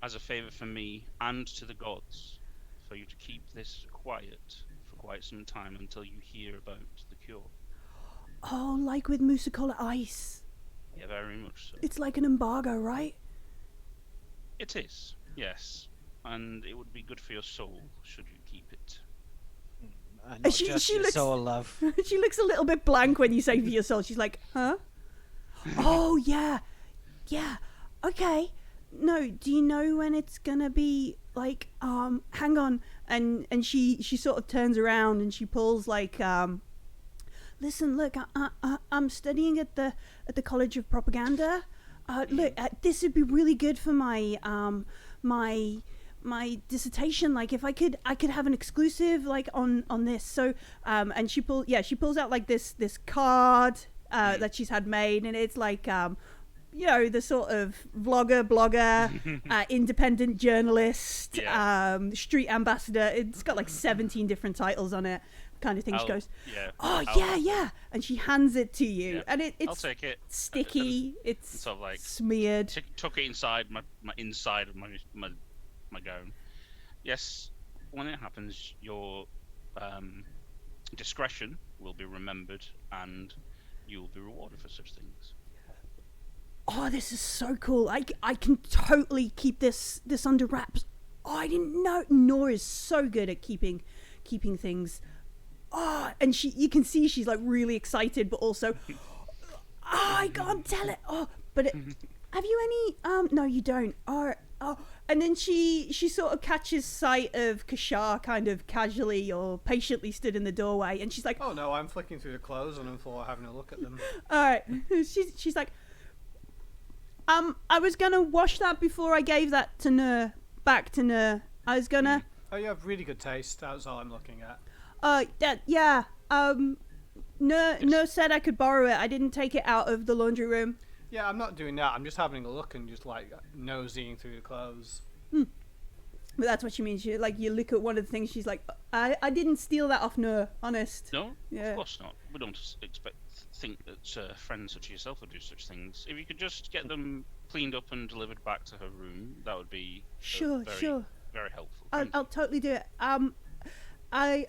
as a favour for me and to the gods, for you to keep this quiet for quite some time until you hear about the cure. Oh, like with Mussa Kula Ice. Yeah, very much so. It's like an embargo, right? It is, yes. And it would be good for your soul should you keep it. Not She- just she your looks- soul, love. She looks a little bit blank when you say for your soul. She's like, huh? Oh, yeah. Yeah. Okay. No, do you know when it's gonna be like, hang on. And she sort of turns around and she pulls like, listen, look, I'm studying at the College of Propaganda. look, this would be really good for my my dissertation. Like, if I could have an exclusive like on this. So and she pulls out like this card that she's had made, and it's like you know, the sort of blogger, independent journalist, street ambassador. It's got like 17 different titles on it, kind of thing. She goes, yeah, and she hands it to you, and it's I'll take it. sticky. It's sort of like smeared. Tuck it inside my inside of my gown. Yes, when it happens, your discretion will be remembered, and you will be rewarded for such things. Oh, this is so cool. I can totally keep this under wraps. Oh, I didn't know. Noor is so good at keeping things. Oh, and you can see she's like really excited, but also, I can't tell it. Oh, but have you any? No, you don't. Oh, and then she sort of catches sight of Kashar kind of casually or patiently stood in the doorway, and she's like, oh no, I'm flicking through the clothes on the floor, having a look at them. All right, she's like, I was gonna wash that before I gave that to Noor, back to Noor. I was gonna. Oh, you have really good taste. That's all I'm looking at. Yeah. Noor said I could borrow it. I didn't take it out of the laundry room. Yeah, I'm not doing that. I'm just having a look and just like nosying through the clothes. But that's what she means. You look at one of the things. She's like, I didn't steal that off Noor. Honest. No, Yeah. of course not. We don't think that friends such as yourself would do such things. If you could just get them cleaned up and delivered back to her room, that would be sure. very helpful. I'll totally do it. And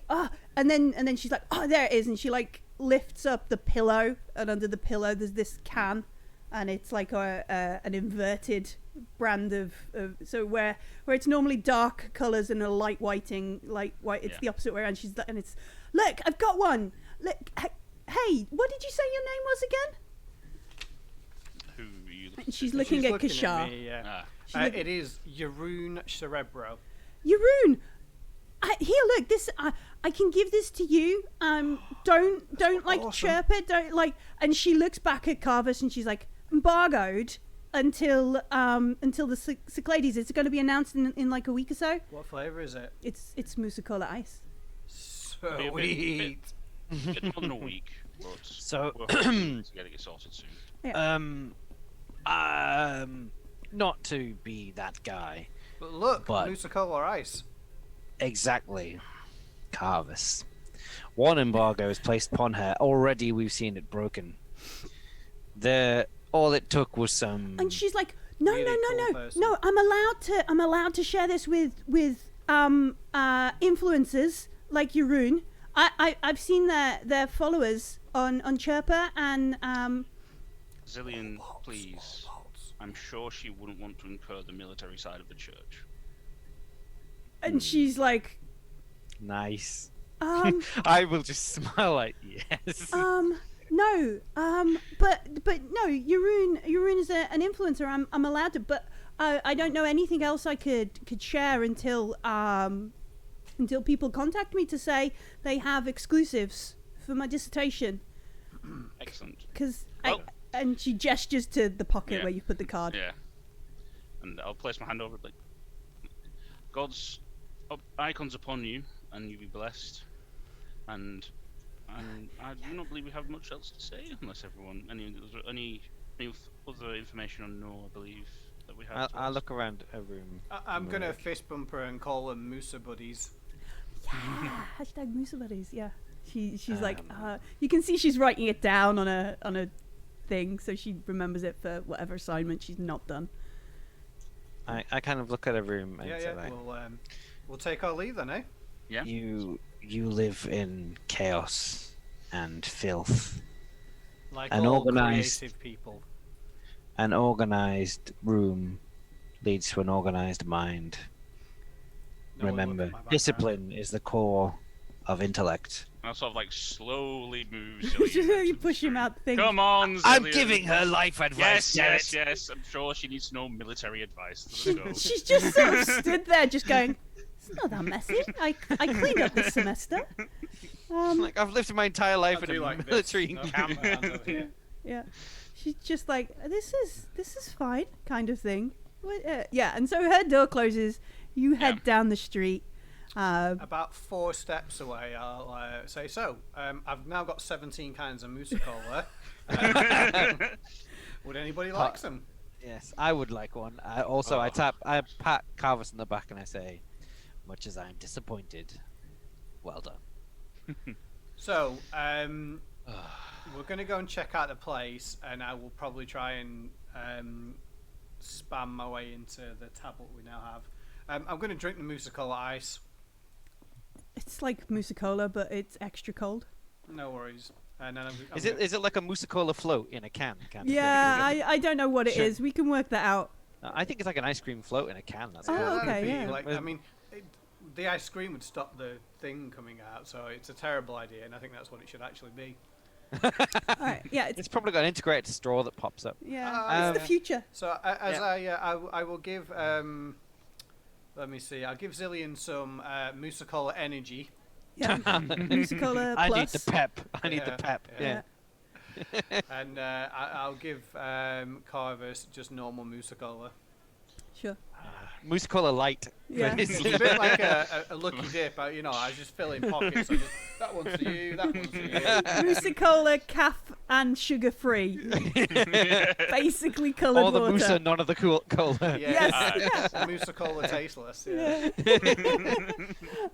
then she's like, oh, there it is, and she like lifts up the pillow, and under the pillow there's this can, and it's like an inverted brand of so where it's normally dark colors and a light whiting, it's the opposite way around. And it's, look, I've got one. Look, hey, what did you say your name was again? Who are you? She's looking at Kashar. Me, yeah. Ah. It is Yaroon Cerebro. Yaroon, here, look, this. I can give this to you. Don't like awesome. chirp it. Don't like. And she looks back at Carvis and she's like, embargoed until the Cyclades. It's going to be announced in like a week or so. What flavour is it? It's Mussa Kula X. Sweet. Bit more than a week, but So, we're hoping to get it sorted soon. Yeah. Not to be that guy. But look, But- Mussa Kula X. Exactly. Carvis. One embargo is placed upon her. Already we've seen it broken. All it took was some... And she's like, no, Really cool person. no. I'm allowed to share this with influencers like Yaroon. I've seen their followers on Chirper, and Zillion, please. I'm sure she wouldn't want to incur the military side of the church. and she's like, Nice. I will just smile like, yes. no, but no, Yaroon is an influencer. I'm allowed to, but I don't know anything else I could share until people contact me to say they have exclusives for my dissertation. Excellent. Because Well- and she gestures to the pocket Yeah. where you put the card. Yeah. And I'll place my hand over it like, God's icons upon you, and you be blessed. And I do not believe we have much else to say, unless everyone any other information on Noor, I believe that we have. I'll look around a room. I'm going to fist bump her and call them Musa buddies. Yeah, hashtag Musa buddies. Yeah, she's like, you can see she's writing it down on a thing, so she remembers it for whatever assignment she's not done. I kind of look at a room and say, Yeah. like, We'll take our leave then, eh? Yeah. you live in chaos and filth. Like An all organised- creative people. An organized room leads to an organized mind. No one looked at Remember, my background. discipline is the core of intellect. I'll sort of like slowly move. You push him out the thing. Come on, I'm Zillion. giving her life advice. Yes. I'm sure she needs to know military advice. Let's go. She's just sort of stood there, just going, "It's not that messy. I cleaned up this semester." Like, I've lived my entire life I'll in do a like military this. No, camp. my hands over here. Yeah. She's just like, this is fine, kind of thing. Yeah, and so her door closes. You head down the street. About 4 steps away, I'll say, so, I've now got 17 kinds of Mussa Kula. Would anybody like some? Yes, I would like one. I pat Carvis on the back and I say, much as I'm disappointed, well done. So, we're going to go and check out the place, and I will probably try and spam my way into the tablet we now have. I'm going to drink the Mussa Kula Ice. It's like Mussa Kula, but it's extra cold. No worries. And then Is it like a Mussa Kula float in a can? Kind of Yeah, thing? I don't know what it Sure. is. We can work that out. I think it's like an ice cream float in a can. That's Oh, that'd okay, be yeah. like, I mean, the ice cream would stop the thing coming out, so it's a terrible idea, and I think that's what it should actually be. All right, yeah, It's probably got an integrated straw that pops up. it's the future. So I will give let me see. I'll give Zillion some Mussa Kula energy. Yeah, Mussa Kula I plus. need the pep. I need the Yeah, pep. yeah. Yeah. And I'll give Carvis just normal Mussa Kula. Sure. Mussa Kula light. Yeah. It's a bit like a lucky dip. I just fill in pockets. So that one's for you. That one's for you. Mussa Kula, calf and sugar free. Basically coloured All the water. Mussa, none of the cola. Yes. Yeah. Mussa Kula tasteless. Yeah.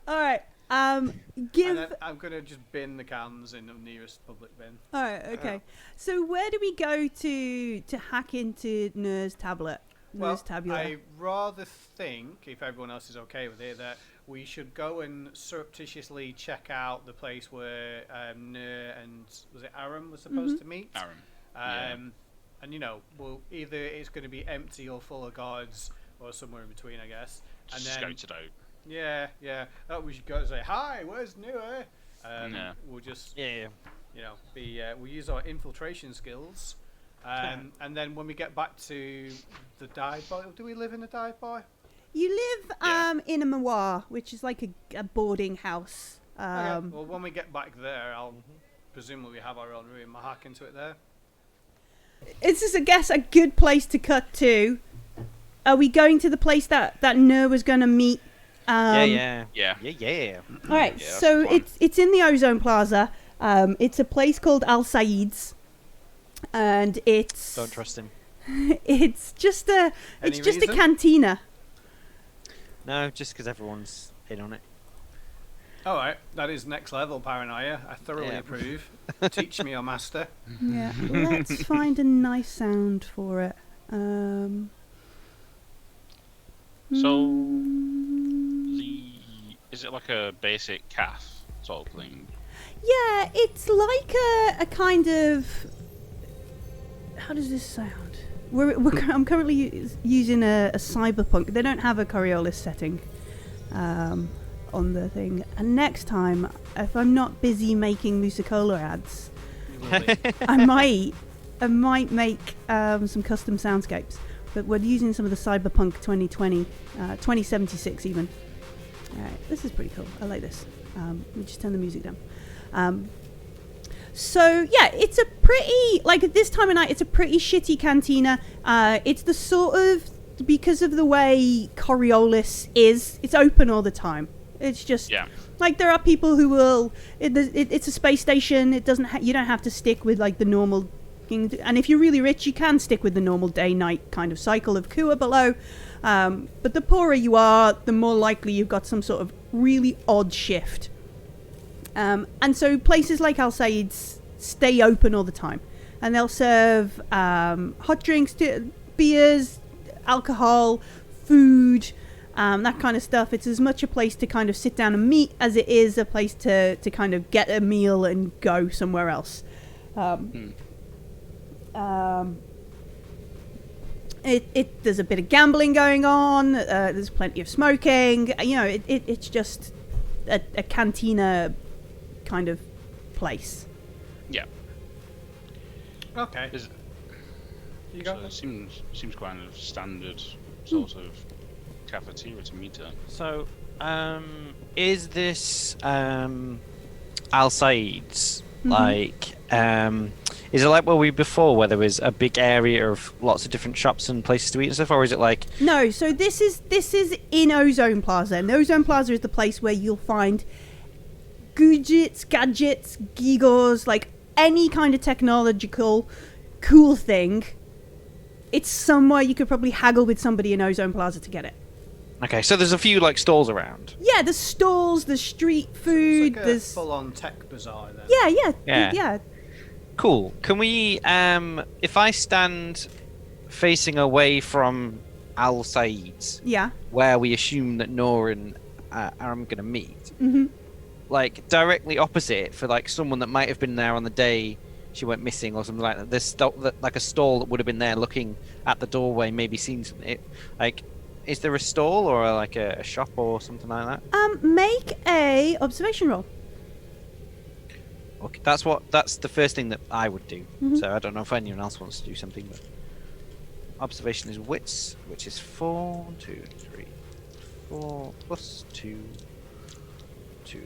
All right. And Give. then I'm gonna just bin the cans in the nearest public bin. All right. Okay. So where do we go to hack into Noor's tablet? Noor's tabular. I rather think, if everyone else is okay with it, that we should go and surreptitiously check out the place where Noor and was it Aram was supposed to meet. Aram. And well, either it's going to be empty or full of guards, or somewhere in between, I guess. And then Scouted out. yeah, we should go and say hi. Where's Noor? We'll just Yeah. we'll use our infiltration skills. And then when we get back to the dive bar, do we live in a dive bar? You live in a mawar, which is like a boarding house. Okay. Well, when we get back there, I'll presumably have our own room. I'll hack into it there. Is this, I guess, a good place to cut to? Are we going to the place that Noor was going to meet? Yeah. All right, Yeah, so that's fine. it's in the Ozone Plaza. It's a place called Al Said's, and it's Don't trust him. it's just a Any a reason? cantina. No, just because everyone's in on it. All right, that is next level paranoia. I thoroughly Yeah. approve. Teach me, your master. Yeah, let's find a nice sound for it. So, is it like a basic calf sort of thing? Yeah, it's like a kind of. How does this sound? I'm currently using a cyberpunk. They don't have a Coriolis setting on the thing. And next time, if I'm not busy making Mussa Kula ads, I might make some custom soundscapes. But we're using some of the Cyberpunk 2020, 2076 even. Alright, this is pretty cool. I like this. Let me just turn the music down. So yeah, it's a pretty, like at this time of night, it's a pretty shitty cantina. It's the sort of, because of the way Coriolis is, it's open all the time. It's just, like there are people who will, it's a space station, it doesn't, you don't have to stick with like the normal, and if you're really rich, you can stick with the normal day-night kind of cycle of Kua below. But the poorer you are, the more likely you've got some sort of really odd shift. And so places like Al Said's stay open all the time. And they'll serve hot drinks, beers, alcohol, food, that kind of stuff. It's as much a place to kind of sit down and meet as it is a place to kind of get a meal and go somewhere else. There's a bit of gambling going on. There's plenty of smoking. It's just a cantina kind of place. Yeah. Okay. You got it seems kind of standard sort of cafeteria to meet at. So, is this Al Said's, Mhm. like, is it like where we before, where there was a big area of lots of different shops and places to eat and stuff, or is it like? No, so this is in Ozone Plaza, and Ozone Plaza is the place where you'll find gadgets, giggles, like any kind of technological cool thing. It's somewhere you could probably haggle with somebody in Ozone Plaza to get it. Okay, so there's a few like stalls around. Yeah, there's stalls, there's street food, It's like a there's full-on tech bazaar then. yeah. Cool. Can we, if I stand facing away from Al Said's, Yeah. where we assume that Noor and Aram gonna meet, Mhm. like directly opposite for like someone that might have been there on the day she went missing or something like that. There's like a stall that would have been there looking at the doorway, maybe seen something. Like, is there a stall or like a shop or something like that? Make a observation roll. Okay, that's the first thing that I would do. Mhm. So I don't know if anyone else wants to do something, but observation is wits, which is 4, 2, 3, 4 plus 2, 2.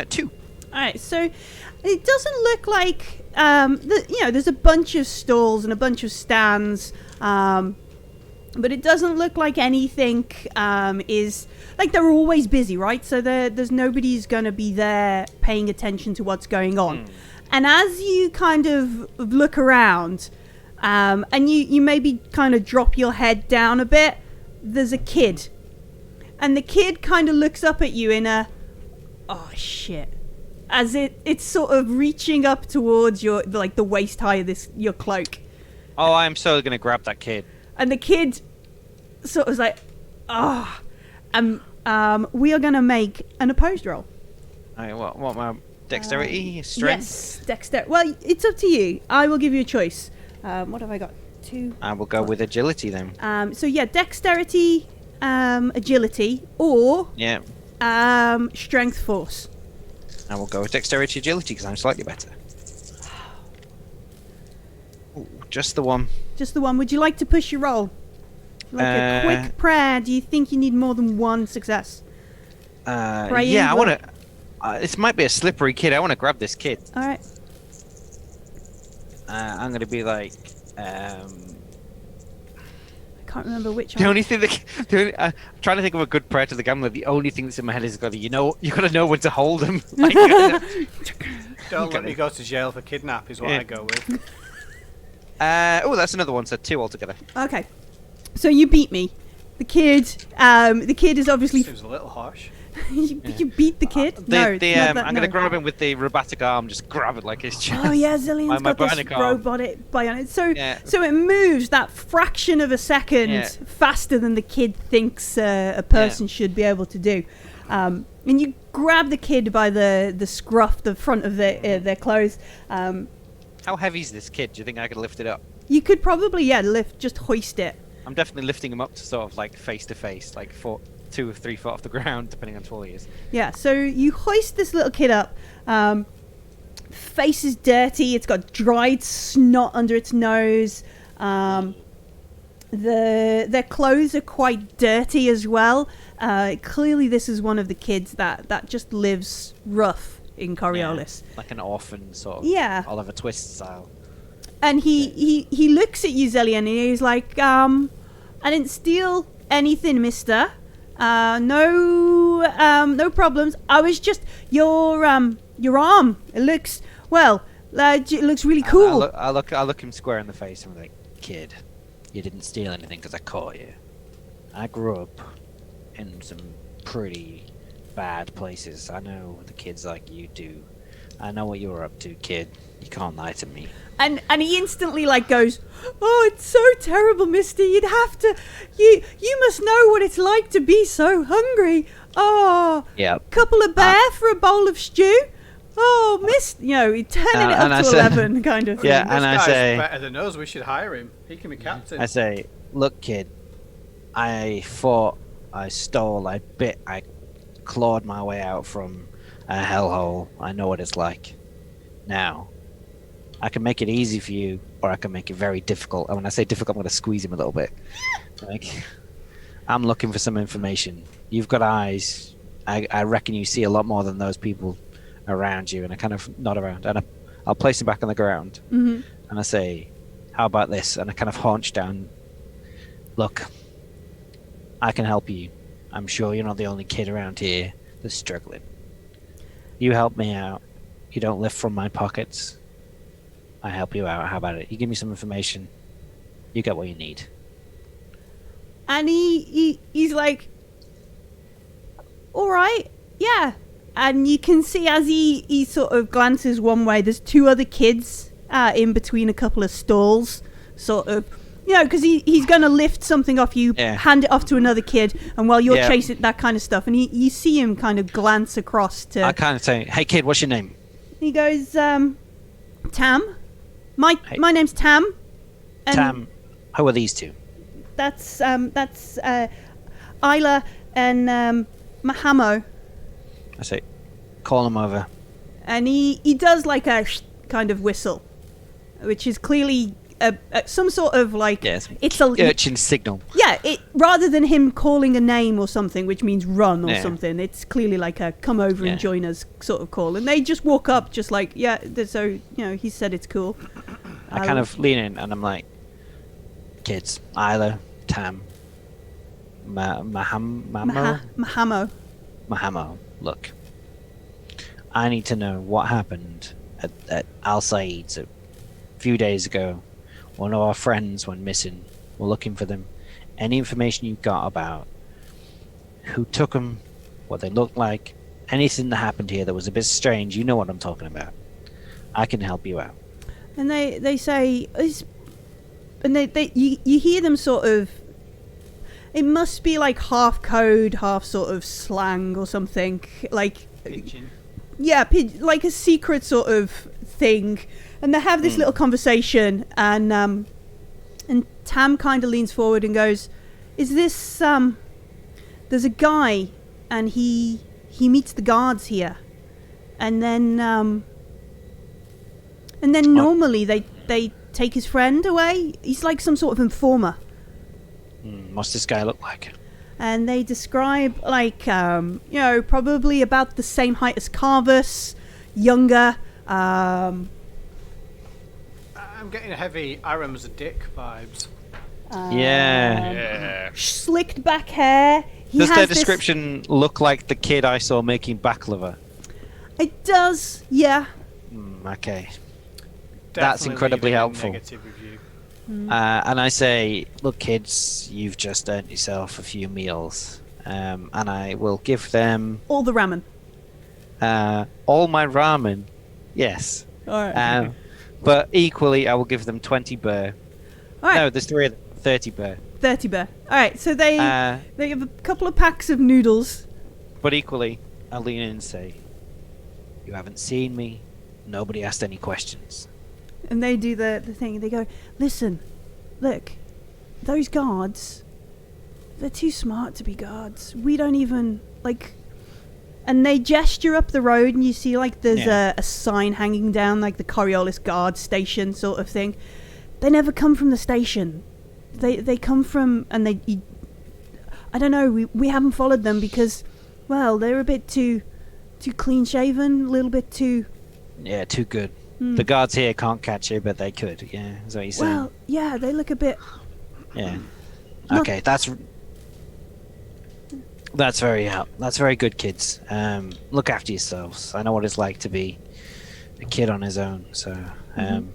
2. All right, so it doesn't look like there's a bunch of stalls and a bunch of stands, but it doesn't look like anything is like they're always busy, right? So there's nobody's gonna be there paying attention to what's going on. And as you kind of look around, and you maybe kind of drop your head down a bit, there's a kid, and the kid kind of looks up at you in a oh shit, as it's sort of reaching up towards your like the waist high of your cloak, Oh, I'm so gonna grab that kid. and the kid sort of is like we are gonna make an opposed roll. Alright, what my dexterity, strength? Yes, dexterity. Well, it's up to you. I will give you a choice. What have I got? 2. I will go with agility then. So yeah, dexterity, agility, or Yeah, strength force. I will go with dexterity agility because I'm slightly better. Ooh, just the one. Just the one. Would you like to push your roll? Like a quick prayer. Do you think you need more than one success? Praying, Yeah, I but- want to. This might be a slippery kid. I want to grab this kid. All right. I'm gonna be like. I can't remember which. The only thing I'm trying to think of a good prayer to the gambler. The only thing that's in my head is you gotta know when to hold him. Like, Don't let me go to jail for kidnap is what I go with. oh, that's another one. So 2 altogether. Okay. So you beat me. The kid is obviously Seems a little harsh. you beat the kid. No, it's not that, I'm gonna no. grab him with the robotic arm. Just grab it like his chest. Oh yeah, Zillian's My got this bionic arm. bionic. So Yeah. so it moves that fraction of a second Yeah. faster than the kid thinks a person should be able to do. And you grab the kid by the scruff, the front of their clothes. How heavy is this kid? Do you think I could lift it up? You could probably just hoist it. I'm definitely lifting him up to sort of like face to face, like 2 or 3 foot off the ground, depending on how tall he is. Yeah, so you hoist this little kid up. Face is dirty. It's got dried snot under its nose. Their clothes are quite dirty as well. Clearly, this is one of the kids that just lives rough in Coriolis. Yeah, like an orphan sort of. Yeah. Oliver Twist style. And he looks at you, Zillian, and he's like, I didn't steal anything, mister. No problems. I was just your arm. It looks it looks really cool. I look him square in the face and I'm like, kid, you didn't steal anything because I caught you. I grew up in some pretty bad places. I know the kids like you do. I know what you're up to, kid. You can't lie to me. And he instantly goes, oh, it's so terrible, mister. You'd have to, you must know what it's like to be so hungry. Oh, Yeah. couple of bear for a bowl of stew. Oh, turning it and up I to said- 11 kind of thing. Yeah, This and I guy's say- better than us. We should hire him. He can be captain. I say, look, kid, I fought, I stole, I bit, I clawed my way out from a hellhole. I know what it's like. Now, I can make it easy for you, or I can make it very difficult. And when I say difficult, I'm going to squeeze him a little bit. I'm looking for some information. You've got eyes. I reckon you see a lot more than those people around you. And I kind of nod around, and I'll place him back on the ground, Mm-hmm. and I say, how about this? And I kind of haunch down. Look, I can help you. I'm sure you're not the only kid around here that's struggling. You help me out. You don't live from my pockets. I help you out. How about it? You give me some information. You get what you need. And he's like, all right, yeah. And you can see as he sort of glances one way, there's two other kids in between a couple of stalls, sort of, because he's going to lift something off you, hand it off to another kid, and while you're chasing that kind of stuff, and you see him kind of glance across to... I kind of say, hey kid, what's your name? He goes, Tam. My name's Tam. And Tam. Who are these two? That's Isla and Mahamo. I say, call them over. And he does like a kind of whistle, which is clearly some sort of like it's a urchin signal. Yeah, rather than him calling a name or something, which means run or something, it's clearly like a come over and join us sort of call. And they just walk up, just like so he said it's cool. I kind of lean in and I'm like, kids, Isla, Tam, Mahamo, look, I need to know what happened at Al Said's a few days ago. One of our friends went missing. We're looking for them. Any information you've got about who took them, what they looked like, anything that happened here that was a bit strange, you know what I'm talking about. I can help you out. And they say, and you hear them sort of, it must be like half code, half sort of slang or something, like Pigeon. Yeah, like a secret sort of thing. And they have this little conversation, and Tam kind of leans forward and goes, "Is this there's a guy, and he meets the guards here, and then normally they take his friend away. He's like some sort of informer." What's this guy look like? And they describe like probably about the same height as Carvus, younger. I'm getting heavy Aram's a dick vibes. Yeah. Slicked back hair. Does their description look like the kid I saw making baklava? It does, yeah. Okay. Definitely That's incredibly leaving a helpful. Negative review. And I say, look, kids, you've just earned yourself a few meals. And I will give them... all the ramen. All my ramen, yes. All right. But equally, I will give them 20 burr. All right. No, there's 30 burr. 30 burr. All right, so they have a couple of packs of noodles. But equally, I'll lean in and say, you haven't seen me. Nobody asked any questions. And they do the thing. They go, listen, look, those guards, they're too smart to be guards. We don't even, like... And they gesture up the road, and you see, like, there's a sign hanging down, like the Coriolis Guard station sort of thing. They never come from the station. They come from... And I don't know, we haven't followed them because, well, they're a bit too clean-shaven, a little bit too... Yeah, too good. The guards here can't catch you, but they could. Yeah, is what you're saying. Well, yeah, they look a bit... Yeah. Okay, that's very good, kids. Look after yourselves. I know what it's like to be a kid on his own, so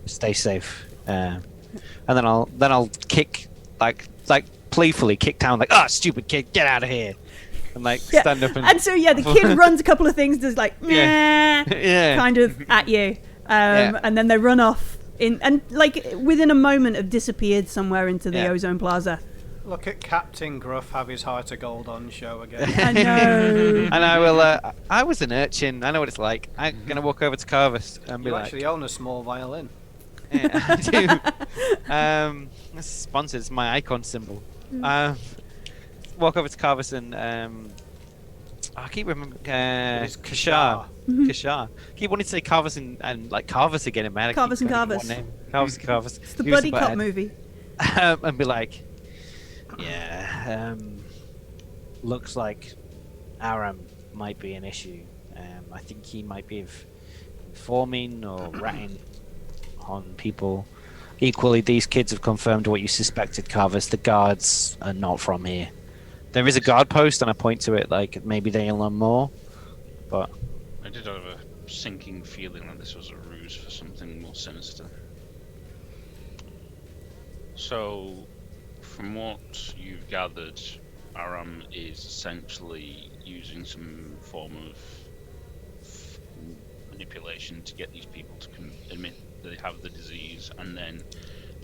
stay safe. And then I'll kick like playfully kick down like, oh, stupid kid, get out of here, and like stand up and so the kid runs a couple of things, does like kind of at you. And then they run off and like within a moment have disappeared somewhere into the Ozone Plaza. Look at Captain Gruff have his heart of gold on show again. I know. And I will. I was an urchin. I know what it's like. I'm gonna walk over to Carvus and be You like, actually own a small violin. yeah, I do. This is sponsored. It's my icon symbol. Walk over to Carvus and I keep remembering It's Kashar. Mhm. Kashar. Keep wanting to say Carvus and like Carvus again in my head. Carvus and Carvus. Carvus and Carvus. It's the Beavis buddy and cop Butthead. movie. And be like, yeah, looks like Aram might be an issue. I think he might be informing or ratting on people. Equally, these kids have confirmed what you suspected, Carvers. The guards are not from here. There is a guard post, and I point to it like maybe they'll learn more, but... I did have a sinking feeling that this was a ruse for something more sinister. So, from what you've gathered, Aram is essentially using some form of manipulation to get these people to admit that they have the disease, and then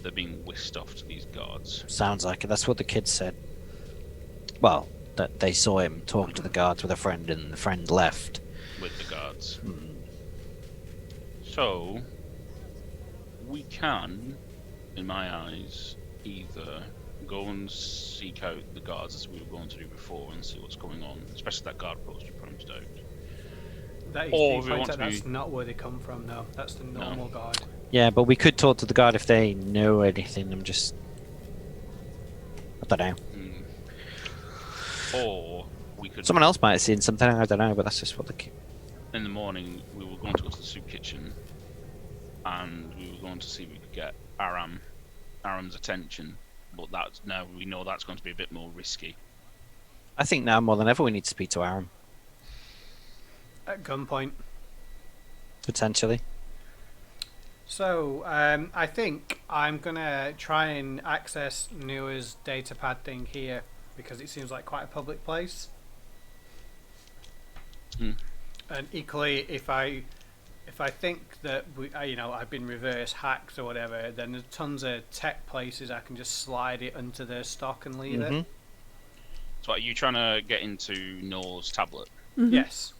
they're being whisked off to these guards. Sounds like it. That's what the kids said. Well, that they saw him talking to the guards with a friend, and the friend left. With the guards. So, we can, in my eyes, either go and seek out the guards as we were going to do before and see what's going on, especially that guard post you pointed out. That is Or the if we point want to that's be... not where they come from, though. That's the normal guard. Yeah, but we could talk to the guard if they know anything. I'm just... I don't know. Or we could... Someone else might have seen something, I don't know, but that's just what the... In the morning, we were going to go to the soup kitchen, and we were going to see if we could get Aram's attention, but that's now we know that's going to be a bit more risky. I think now more than ever we need to speak to Aram. At gunpoint. Potentially. So, I think I'm going to try and access Noor's datapad thing here, because it seems like quite a public place. And equally, if I think that I've been reverse hacked or whatever, then there's tons of tech places I can just slide it onto their stock and leave it. So are you trying to get into Noor's tablet? Yes.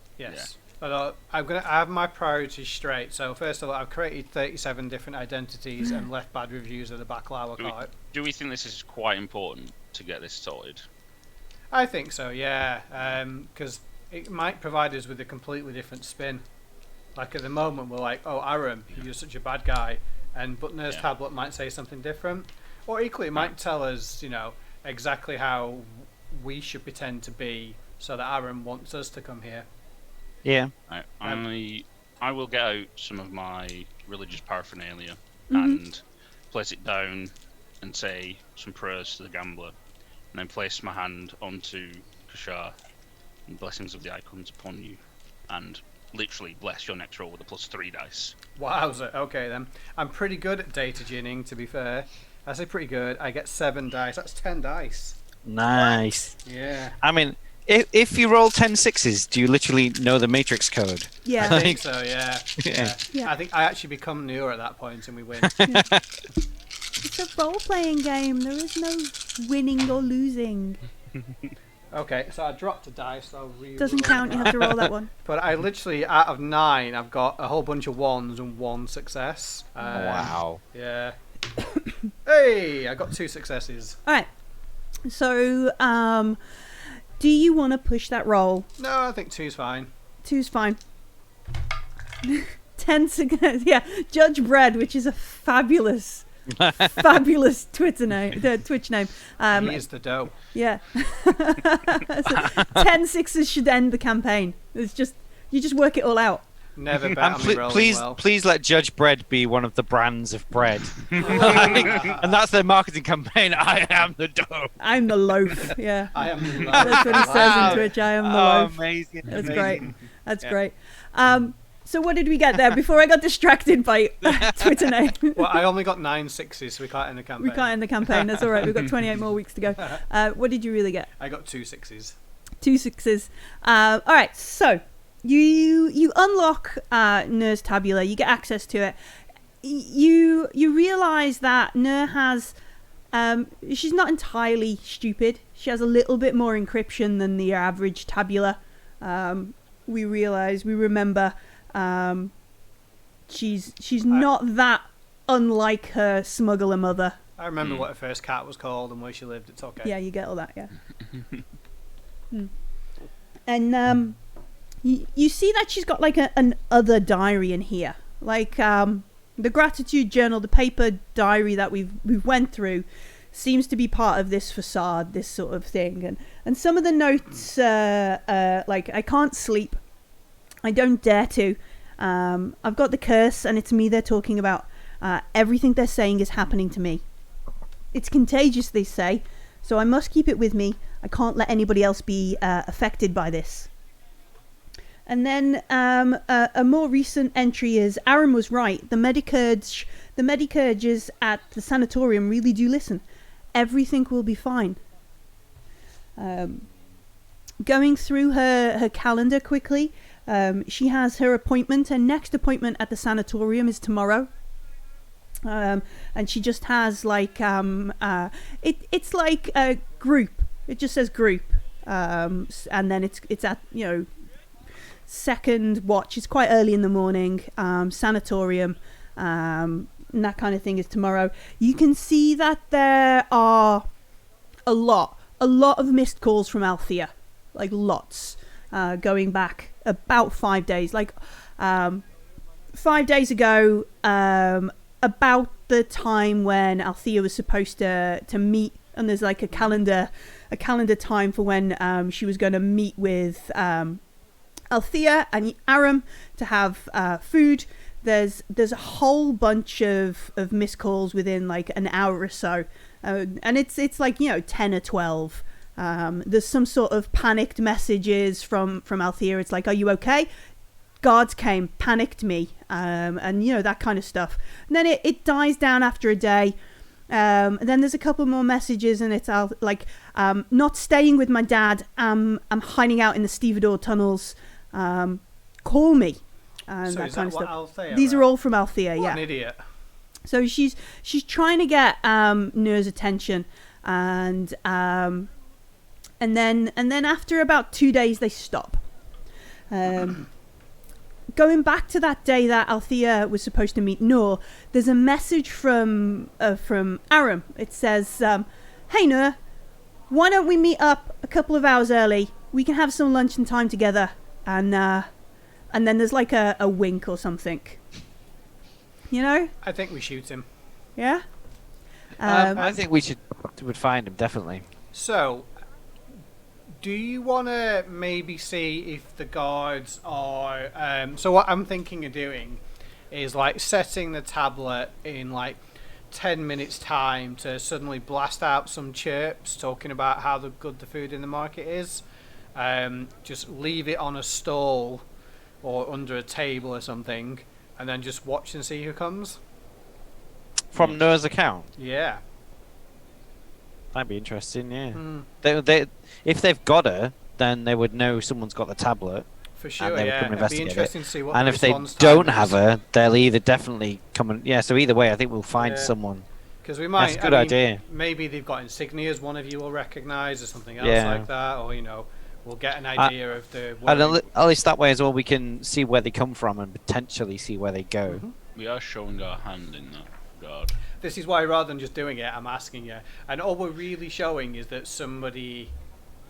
But I have my priorities straight. So first of all, I've created 37 different identities and left bad reviews of the Baklava cart. Do we think this is quite important to get this sorted? I think so, yeah. Because it might provide us with a completely different spin. Like at the moment, we're like, oh, Aram, you're such a bad guy. But Noor's tablet might say something different. Or equally, it might tell us, exactly how we should pretend to be so that Aram wants us to come here. Yeah. I will get out some of my religious paraphernalia and place it down and say some prayers to the gambler, and then place my hand onto Kashar, and blessings of the icons upon you, and literally bless your next roll with a +3 dice. Wowza, okay then. I'm pretty good at data ginning, to be fair. I say pretty good. I get 7 dice. That's 10 dice. Nice. Yeah. I mean, if you roll 10 sixes, do you literally know the matrix code? Yeah. I think so, yeah. Yeah. I think I actually become Noor at that point and we win. It's a role-playing game. There is no winning or losing. Okay, so I dropped a dice. So I'll Doesn't count. You have to roll that one. But I literally, out of 9, I've got a whole bunch of 1s and 1 success. Wow. Yeah. Hey, I got 2 successes. All right. So, do you want to push that roll? No, I think 2's fine. 2's fine. 10 success. Yeah, Judge Bread, which is a fabulous Twitch name. He is the dough. Yeah. So 10 sixes should end the campaign. It's just you just work it all out. Never bet on me rolling well. Please let Judge Bread be one of the brands of bread. And that's their marketing campaign. I am the dough. I'm the loaf. Yeah. I am the loaf. That's what he says on Twitch. I am the loaf. Amazing. That's great. That's great. So what did we get there before I got distracted by Twitter name? Well, I only got 9 6s, so we can't end the campaign. We can't end the campaign. That's all right. We've got 28 more weeks to go. What did you really get? I got 2 6s. 2 6s. All right. So you unlock Noor's tabula. You get access to it. You realise that Noor has. She's not entirely stupid. She has a little bit more encryption than the average tabula. We remember. She's not that unlike her smuggler mother. I remember what her first cat was called and where she lived. It's okay. Yeah, you get all that, yeah. And you see that she's got like an other diary in here, like the gratitude journal, the paper diary that we've went through. seems to be part of this facade, this sort of thing. And some of the notes, like, I can't sleep. I don't dare to. I've got the curse, and it's me they're talking about. Everything they're saying is happening to me. It's contagious, they say, so I must keep it with me. I can't let anybody else be affected by this. And then a more recent entry is, Aram was right. The medicurges at the sanatorium really do listen. Everything will be fine. Going through her calendar quickly, she has her appointment. Her next appointment at the sanatorium is tomorrow. And she just has like it's like a group. It just says group, and then it's at, you know, second watch. It's quite early in the morning. Sanatorium, and that kind of thing is tomorrow. You can see that there are a lot of missed calls from Althea, like lots, going back about 5 days. Like 5 days ago, about the time when Althea was supposed to meet, and there's like a calendar time for when she was going to meet with Althea and Aram to have food. There's a whole bunch of missed calls within like an hour or so, and it's like, you know, 10 or 12. There's some sort of panicked messages from Althea. It's like, are you okay? Guards came, panicked me, and you know, that kind of stuff. And then it dies down after a day. And then there's a couple more messages, and it's like, not staying with my dad. I'm hiding out in the stevedore tunnels. Call me. And So that is kind that of what stuff. Althea These are wrote? all from Althea. What Yeah. an idiot. So she's trying to get Noor's attention, and then after about 2 days they stop. Going back to that day that Althea was supposed to meet Noor, there's a message from Aram. It says, "Hey Noor, why don't we meet up a couple of hours early? We can have some lunch and time together." And then there's like a wink or something. You know? I think we shoot him. Yeah. I think we would find him, definitely. So, do you want to maybe see if the guards are... so what I'm thinking of doing is like setting the tablet in like 10 minutes time to suddenly blast out some chirps talking about how good the food in the market is. Just leave it on a stall or under a table or something, and then just watch and see who comes. From Noah's account? Yeah. That'd be interesting, yeah. Mm. They, if they've got her, then they would know someone's got the tablet. For sure, they would yeah. come It'd be investigate interesting it. to see what And the if they response time don't is. have her, they'll either definitely come and... Yeah, so either way, I think we'll find Yeah. someone. Because we might... That's a good idea. Maybe they've got insignias one of you will recognise or something else Yeah. like that, or, you know, we'll get an idea of the... And at least that way as well, we can see where they come from and potentially see where they go. Mhm. We are showing our hand in that regard. This is why, rather than just doing it, I'm asking you. And all we're really showing is that somebody...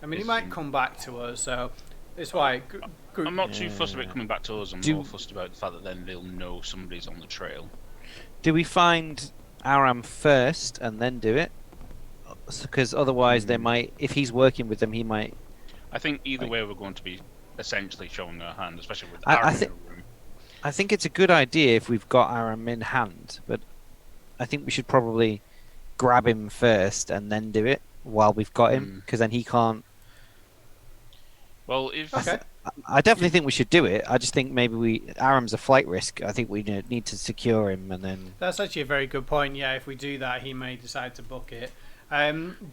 I mean, he might come back to us, so... It's why... I'm not too fussed about Yeah. coming back to us. I'm Do- more fussed about the fact that then they'll know somebody's on the trail. Do we find Aram first and then do it? Because otherwise they might... If he's working with them, he might... I think either way we're going to be essentially showing our hand, especially with I Aaron in thi- the room. I think it's a good idea if we've got Aram in hand, but I think we should probably grab him first and then do it while we've got him, because then he can't... Well, if Okay. I definitely think we should do it. I just think maybe Aram's a flight risk. I think we need to secure him and then... That's actually a very good point. Yeah, if we do that, he may decide to book it.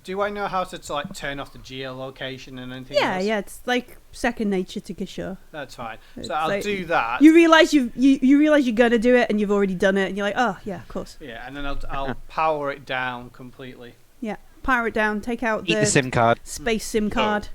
Do I know how to like turn off the geolocation and anything Yeah, else? yeah. It's like second nature to Kishore. That's fine. It's So I'll like- do that. You realize you realize you're gonna do it, and you've already done it, and you're like, oh yeah, of course. Yeah, and then I'll power it down completely. Yeah, power it down, take out Eat the the SIM card. space SIM card.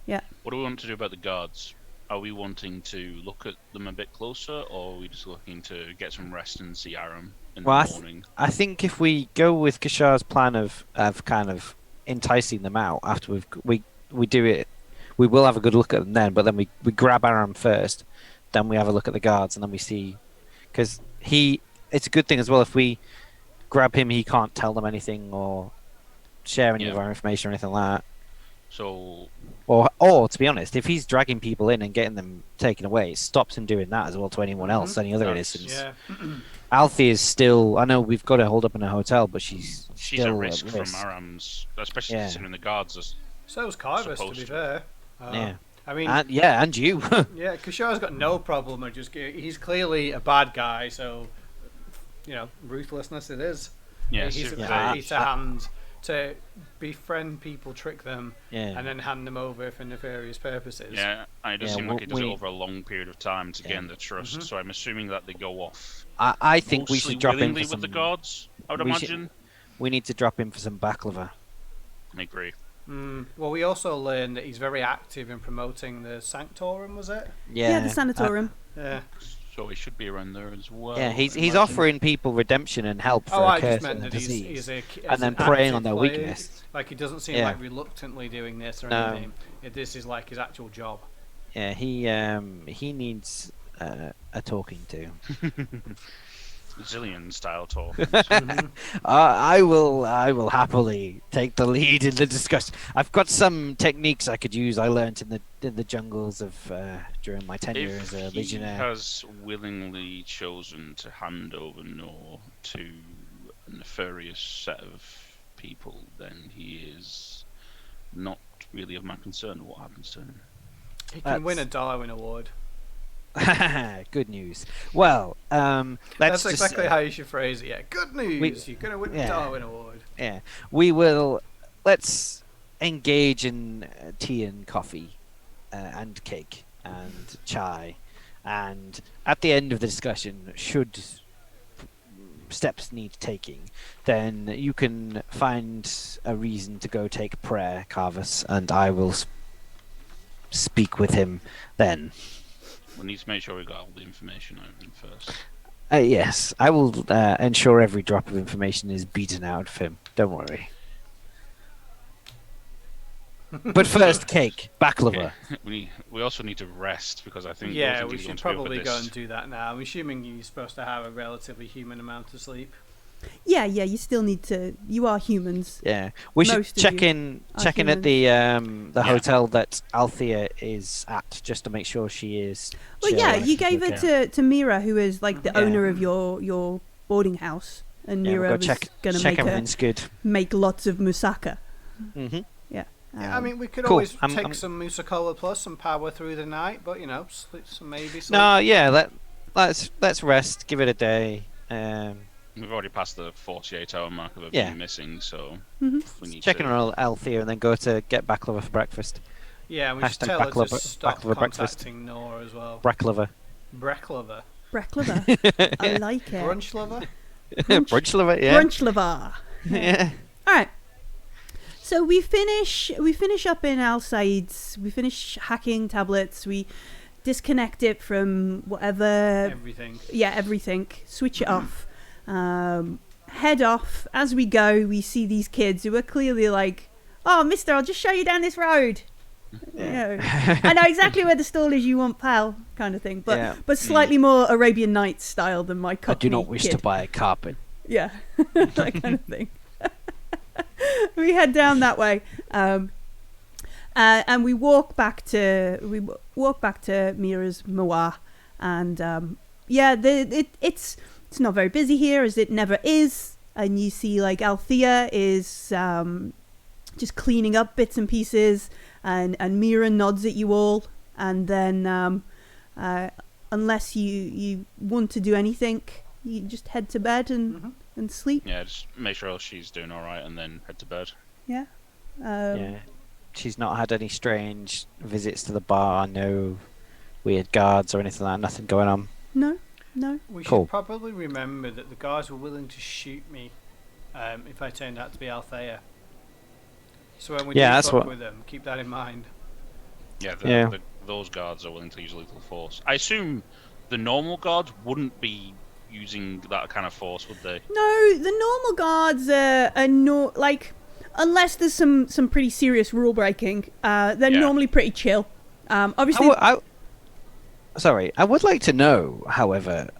Yeah. what do we want to do about the guards? Are we wanting to look at them a bit closer, or are we just looking to get some rest and see Aram in Well, the morning? I think if we go with Kishar's plan of kind of enticing them out after we do it, we will have a good look at them then. But then we grab Aram first, then we have a look at the guards, and then we see, because it's a good thing as well if we grab him, he can't tell them anything or share any of our information or anything like that. So, Or to be honest, if he's dragging people in and getting them taken away, it stops him doing that as well to anyone else, any other innocents. Yeah. Alfie is still. I know we've got her holed up in a hotel, but she's she's still a risk from Aram's, especially considering the guards are. So's Kyrus, to be fair. Yeah. I mean, and you. yeah, Kushar's got no problem with he's clearly a bad guy, so ruthlessness it is. Yeah, he's a to hand to befriend people, trick them, and then hand them over for nefarious purposes. Yeah, and it does seem like he does it over a long period of time to gain the trust. So I'm assuming that they go off. I think we should drop in for some. With the guards, I would imagine. We need to drop in for some baklava. I agree. Well, we also learned that he's very active in promoting the Sanctorum, was it? Yeah, the Sanatorium. Yeah. So he should be around there as well. Yeah, he's offering people redemption and help for a curse and a disease, and then preying on their weakness. Like he doesn't seem like reluctantly doing this or anything. This is like his actual job. Yeah, he needs a talking to. Zillion style talk. I will happily take the lead in the discussion. I've got some techniques I could use. I learned in the jungles of during my tenure as a legionnaire. He has willingly chosen to hand over Noor to a nefarious set of people, then he is not really of my concern what happens to him. He can win a Darwin Award. Good news. Well, that's exactly how you should phrase it. Yeah, good news. You're gonna win the Darwin Award. Yeah, we will. Let's engage in tea and coffee, and cake and chai, and at the end of the discussion, should steps need taking, then you can find a reason to go take prayer, Carvus, and I will speak with him then. We need to make sure we got all the information out of him first. Yes, I will ensure every drop of information is beaten out of him. Don't worry. But first, cake, baklava. Okay. We also need to rest because I think we should probably go and do that now. I'm assuming you're supposed to have a relatively human amount of sleep. Yeah, you still need to. You are humans. Yeah, we should check in at the hotel that Althea is at, just to make sure she is. Well, you gave it to Mira, who is like the owner of your boarding house, and Mira was going to make lots of moussaka. Mm-hmm. Yeah, I mean, we could always take some Mussa Kula Plus and power through the night, but maybe. No, yeah, let's rest. Give it a day. We've already passed the 48-hour mark of being missing, so we need checking on Althea and then go to get baklava for breakfast. Yeah, we should tell her to stop contacting Noor as well. Baklava. Baklava. I like it. Brunch lover? Brunch lover, yeah. Brunch lover. Yeah. All right. So we finish up in Al Said's. We finish hacking tablets. We disconnect it from whatever. Everything. Yeah, everything. Switch it off. Head off. As we go, we see these kids who are clearly like, "Oh, mister, I'll just show you down this road. I know exactly where the stall is you want, pal," kind of thing. But slightly more Arabian Nights style than my Cockney I do not wish to buy a carpet. Yeah, that kind of thing. We head down that way, and we walk back to Mira's Mawar, and it's not very busy here, as it never is. And you see, like, Althea is just cleaning up bits and pieces, and Mira nods at you all, and then unless you want to do anything, you just head to bed and sleep. Yeah, just make sure she's doing all right, and then head to bed. Yeah. She's not had any strange visits to the bar. No weird guards or anything like that. Nothing going on. No. We should probably remember that the guards were willing to shoot me if I turned out to be Althea. So when we fuck with them, keep that in mind. Yeah, those guards are willing to use lethal force. I assume the normal guards wouldn't be using that kind of force, would they? No, the normal guards are not, like, unless there's some pretty serious rule breaking, they're normally pretty chill. Obviously. Sorry, I would like to know, however,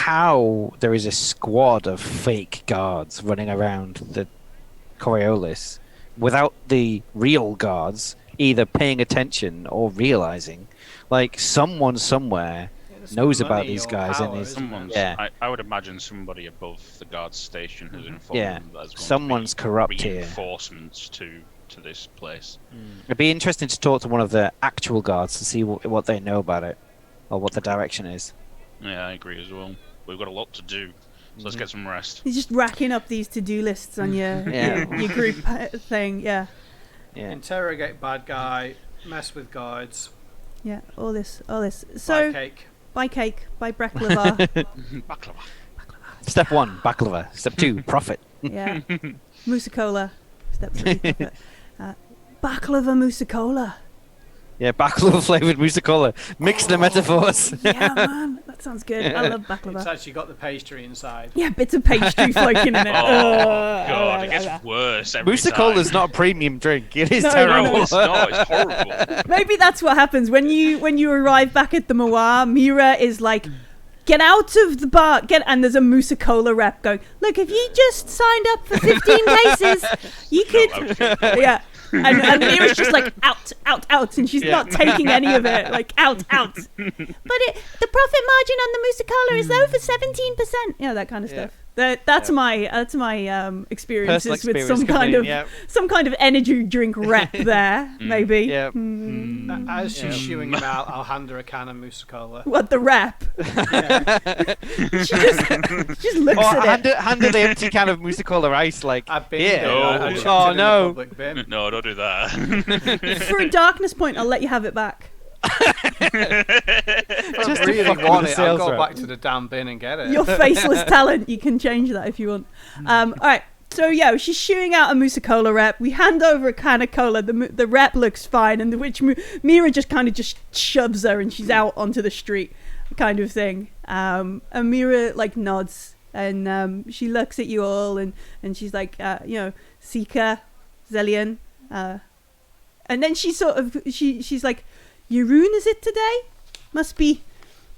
how there is a squad of fake guards running around the Coriolis without the real guards either paying attention or realizing. Like, someone somewhere knows about money these or guys power, and is... isn't it? Someone's, Yeah. I would imagine somebody above the guard's station has informed Yeah, them that there's going someone's to be corrupt here. reinforcements to this place. It'd be interesting to talk to one of the actual guards to see what they know about it, or what the direction is. Yeah, I agree as well. We've got a lot to do, so let's get some rest. You're just racking up these to-do lists on your group thing. Yeah, Yeah. Interrogate bad guy, mess with guards, yeah. All this. buy So cake. buy cake, buy baklava. Baklava. Step 1, baklava. Step 2, profit. Yeah. Mussa Kula. Step 3. Profit. Baklava Mussa Kula. Yeah, baklava flavored Mussa Kula. Mix the metaphors. Yeah, man. That sounds good. I love baklava. It's actually got the pastry inside. Yeah, bits of pastry floating in it. Oh god, it gets worse every Mussa time. Cola is not a premium drink. It is No, terrible. No, it's not. It's horrible. Maybe that's what happens when you arrive back at the Moa. Mira is like, get out of the bar, and there's a Mussa Kula rep going, look, if you just signed up for 15 cases, you could, yeah. And Mira's just like, out, and she's not taking any of it, like, out. But the profit margin on the Mussa Kula is over 17%. Yeah, that kind of stuff. That's my experiences Personal with some experience kind coming of in, yeah. some kind of energy drink rep there, maybe. Yeah. As she's shooing him out, I'll hand her a can of Mussa Kula. What, the rep? she just looks Or at it. hand her the empty can of Mussa Cola Ice, like, I've been here. there. No. I chucked Oh, it in the no. public bin. No, don't do that. For a darkness point, I'll let you have it back. If Just I to really fuck with want the it, I'll sales go rep. back to the damn bin and get it. Your faceless talent, you can change that if you want. All right. So yeah, she's shooing out a Mussa Kula rep. We hand over a can of cola. The rep looks fine, and Mira just kind of just shoves her, and she's out onto the street, kind of thing. And Mira like nods, and she looks at you all, and she's like, Sika, Zelian, and then she sort of she's like, Yeroon, is it today? Must be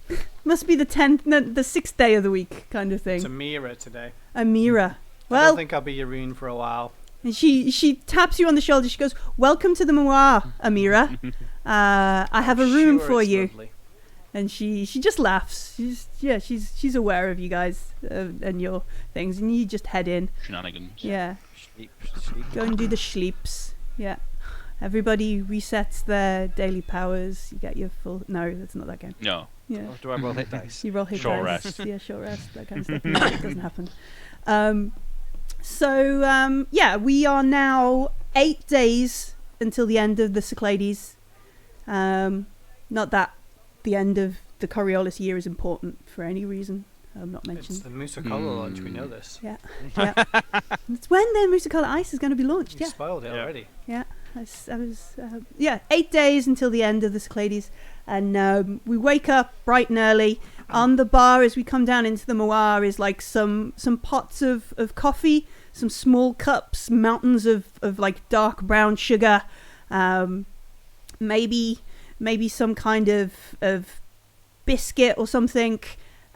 the 10th, no, the 6th day of the week, kind of thing. It's Amira today. Amira. I Well, don't think I'll be Yaroon for a while. and she taps you on the shoulder. She goes, "Welcome to the Moa, Amira. I have a room Sure, for it's you." lovely. And she just laughs. She's aware of you guys and your things, and you just head in. Shenanigans. Yeah, Sleep. go and do the sleeps. Yeah, everybody resets their daily powers. You get your full. No, that's not that game. No. Yeah. Or do I roll hit dice? You roll hit Short dice. rest. Yeah, short rest, that kind of stuff. No, it doesn't happen. Yeah, we are now 8 days until the end of the Cyclades. Not that the end of the Coriolis year is important for any reason. I'm not It's mentioned. the Mussa Kula launch, we know this. Yeah. It's when the Mussa Kula Ice is going to be launched. You Yeah. spoiled it already. Yeah, I was 8 days until the end of the Cyclades, and we wake up bright and early. On the bar as we come down into the Moa is like some pots of coffee, some small cups, mountains of like dark brown sugar, maybe some kind of biscuit or something.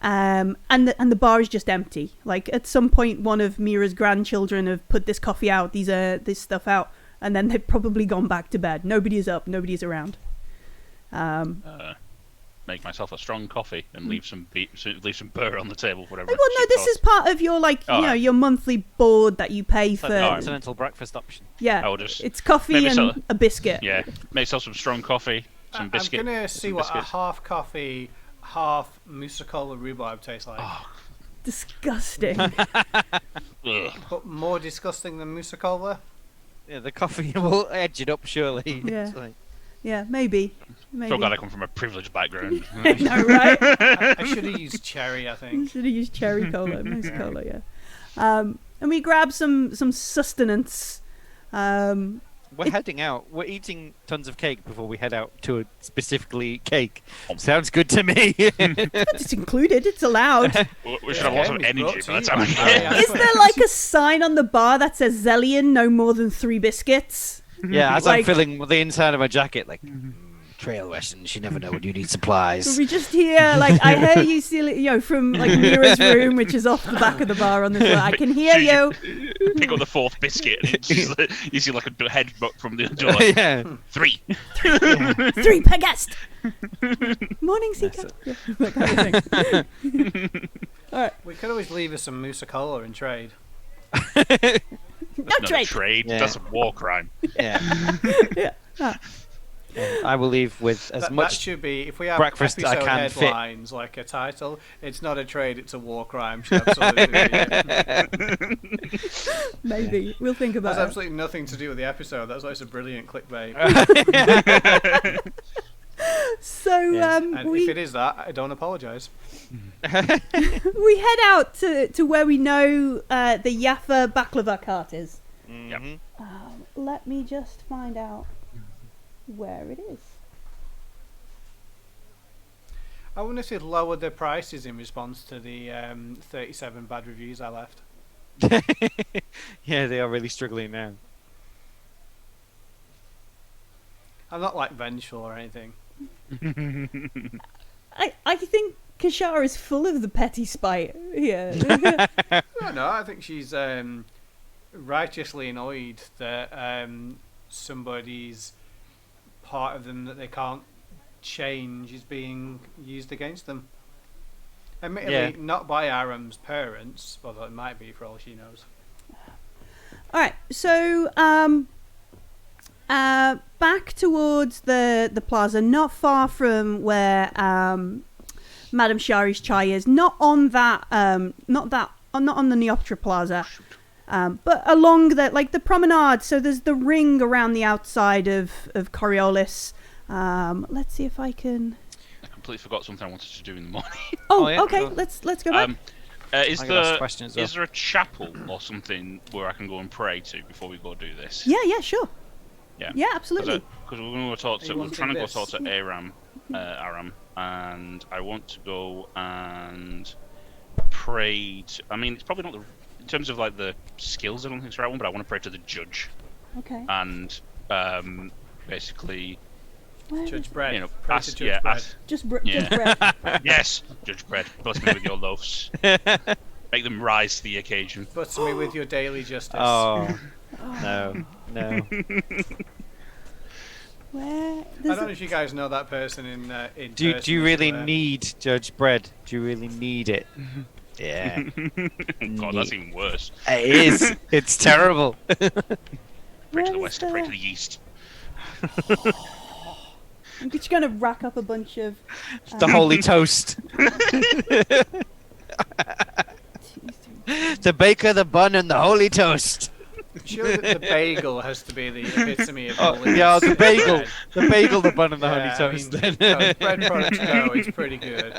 And the bar is just empty. Like at some point, one of Mira's grandchildren have put this coffee out, this stuff out, and then they've probably gone back to bed. Nobody is up. Nobody's around. Make myself a strong coffee and leave some burr on the table, whatever. Well, no, this is part of your your monthly board that you pay for. Continental breakfast option. Yeah, I will just it's coffee maybe and so- a biscuit. Yeah, make yourself some strong coffee, some biscuit. I'm gonna see some what a biscuits. half coffee, half Mussa Kula rhubarb tastes like. Disgusting. Ugh. But more disgusting than Mussa Kula. Yeah, the coffee will edge it up, surely. Yeah. It's like- Yeah, maybe. So glad I come from a privileged background. I know, right? I should have used cherry, I think. Should have used cherry cola, Moose cola, yeah. And we grab some sustenance. We're heading out. We're eating tons of cake before we head out to a specifically cake. Sounds good to me. It's included. It's allowed. We should have lots of Okay, energy brought by the to time you we by get. Aram Is Yafa. there like a sign on the bar that says Zelian, no more than 3 biscuits? Yeah, as Like- I'm filling the inside of my jacket, like trail rations. You never know when you need supplies. We just hear, like, I hear you, from like Mira's room, which is off the back of the bar on the floor. I can hear you. Pick up the fourth biscuit, and you see like a head butt from the door. Yeah. 3. 3 per guest. Morning, Seeker. Yeah, that kind of thing. All right. We could always leave us some Mussa Kula in trade. That's not trade. a trade. Yeah. That's a war crime. Yeah. Yeah. Ah. I will leave with as That much. should be, if we have breakfast I episode can fit. headlines like a title, it's not a trade, it's a war crime. Should absolutely be it. Maybe we'll think about That's it. absolutely nothing to do with the episode. That's like a brilliant clickbait. So And if we it is that, I don't apologise. we head out to where we know the Yafa baklava cart is. Yep. Let me just find out where it is. I wonder if they'd lowered their prices in response to the 37 bad reviews I left. Yeah, they are really struggling now. I'm not like vengeful or anything. I think Kashara is full of the petty spite here. No, I think she's righteously annoyed that somebody's part of them that they can't change is being used against them. Admittedly, not by Aram's parents, although it might be for all she knows. All right, so back towards the plaza, not far from where Madame Shari's chai is, not on that, not on the Neoptra Plaza, but along the promenade. So there's the ring around the outside of Coriolis. Let's see if I can. I completely forgot something I wanted to do in the morning. Oh, yeah, okay. sure. Let's go back. Is I can ask questions as is there a chapel or something where I can go and pray to before we go do this? Yeah, sure. Yeah. Yeah, absolutely. Because we're going to go talk Are to. you We're trying to go wanting talk to this? Aram, and I want to go and pray. I mean, it's probably not in terms of like the skills. I don't think it's the right one, but I want to pray to the judge Okay. and basically, Where Judge is- Bread. you know, Pray to ask, Judge yeah, Bread. ask, Just Yeah. bread. yes, Judge Bread, bless me with your loaves. Make them rise to the occasion. Butter me with your daily justice. Oh no. Where? I There's don't know if you guys know that person in Do person, you really but, need Judge Bread? Do you really need it? Yeah. God, that's even worse. It is. It's terrible. Pray to Where the is west, pray to the east. I'm just going to rack up a bunch of. The holy toast. The baker, the bun, and the holy toast. Surely the bagel has to be the epitome of Oh, holiness. yeah, the bagel. Bread. The bagel, the bun, and the Yeah, holy toast. I mean, no, bread products go, it's pretty good.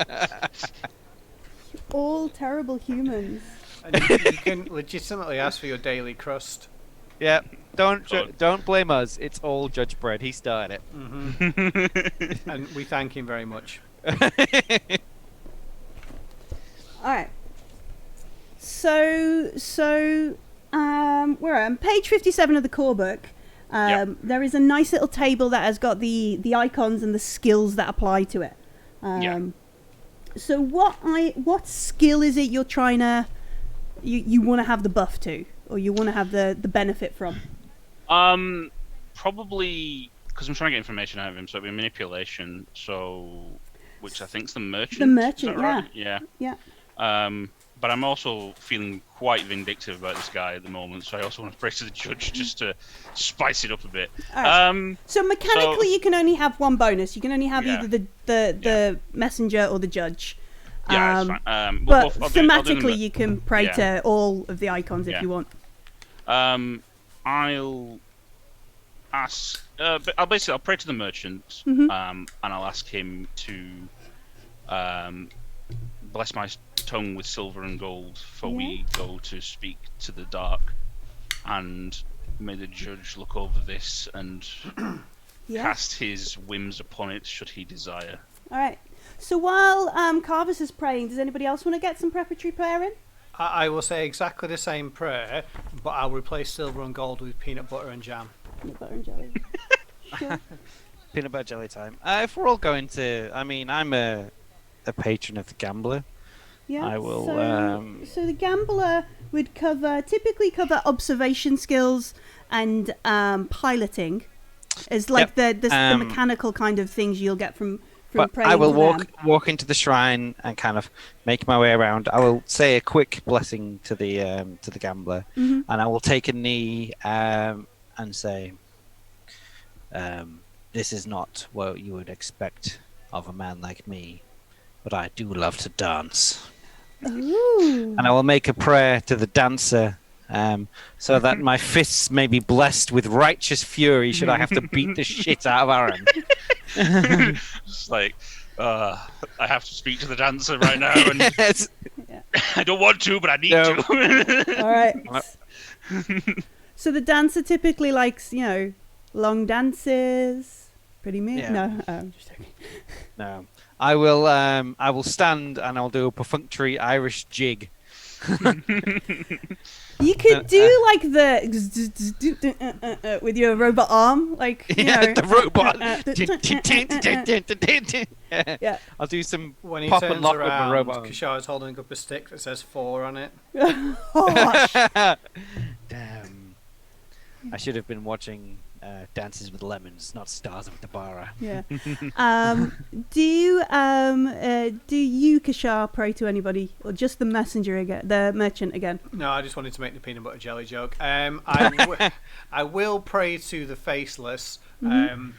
All terrible humans. And you can legitimately ask for your daily crust. Yeah, don't God. don't blame us. It's all Judge Bread. He started it. And we thank him very much. Alright. So, where am I? Page 57 of the core book. Yep. There is a nice little table that has got the icons and the skills that apply to it. Yeah. So what skill is it you're trying to you want to have the buff to, or you want to have the benefit from? Probably because I'm trying to get information out of him, so it'd be manipulation. So, which I think's the merchant. The merchant, is that right? yeah. But I'm also feeling quite vindictive about this guy at the moment, so I also want to pray to the judge just to spice it up a bit. Alright. So mechanically, you can only have one bonus. You can only have Yeah. either the messenger or the judge. Yeah, it's fine. But I'll do them thematically, you can pray Yeah. to all of the icons if Yeah. you want. I'll ask. But I'll pray to the merchant, Mhm. and I'll ask him to bless my tongue with silver and gold, for we go to speak to the dark, and may the judge look over this and Yeah. cast his whims upon it, should he desire. All right. So while Carvis is praying, does anybody else want to get some preparatory prayer in? I will say exactly the same prayer, but I'll replace silver and gold with peanut butter and jam. Peanut butter and jelly. Sure. peanut butter jelly time. If we're all going to, I mean, I'm a patron of the gambler. Yeah. I will. So the gambler would typically cover observation skills and piloting, as like the mechanical kind of things you'll get from But praying I will to them. walk into the shrine and kind of make my way around. I will say a quick blessing to the gambler, Mhm. and I will take a knee and say, "This is not what you would expect of a man like me, but I do love to dance." Ooh. And I will make a prayer to the dancer, so that my fists may be blessed with righteous fury should I have to beat the shit out of Aram. It's like, I have to speak to the dancer right now, and Yes. I don't want to, but I need No. to. All right. So the dancer typically likes, long dances. Pretty mean. Yeah. No, I'm just joking. No, I will stand and I'll do a perfunctory Irish jig. You could do like the with your robot arm, like The robot. Yeah. I'll do some When he pop and turns lock with my around, robot. Kashar's holding up a stick that says 4 on it. Oh, Damn. I should have been watching Dances with Lemons, not Stars of Dabara. yeah. Do you Kashar pray to anybody, or just the messenger again, the merchant again? No, I just wanted to make the peanut butter jelly joke. I will pray to the faceless,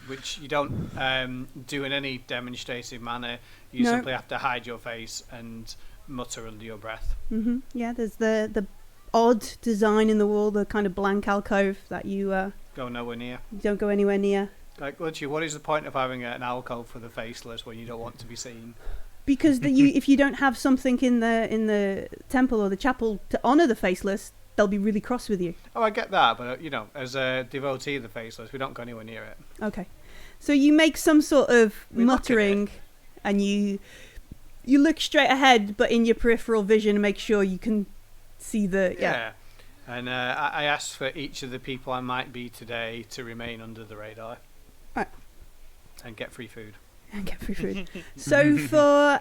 which you don't do in any demonstrative manner. You No. simply have to hide your face and mutter under your breath. Mm-hmm. Yeah, there's the odd design in the wall, the kind of blank alcove that you Go nowhere near. don't go anywhere near. Like, literally, what is the point of having an alcove for the faceless when you don't want to be seen? Because if you don't have something in the temple or the chapel to honor the faceless, they'll be really cross with you. Oh, I get that, but as a devotee of the faceless, we don't go anywhere near it. Okay, so you make some sort of We look at muttering, and you look straight ahead, but in your peripheral vision, make sure you can see the And I asked for each of the people I might be today to remain under the radar. Right. And get free food. and get free food. So for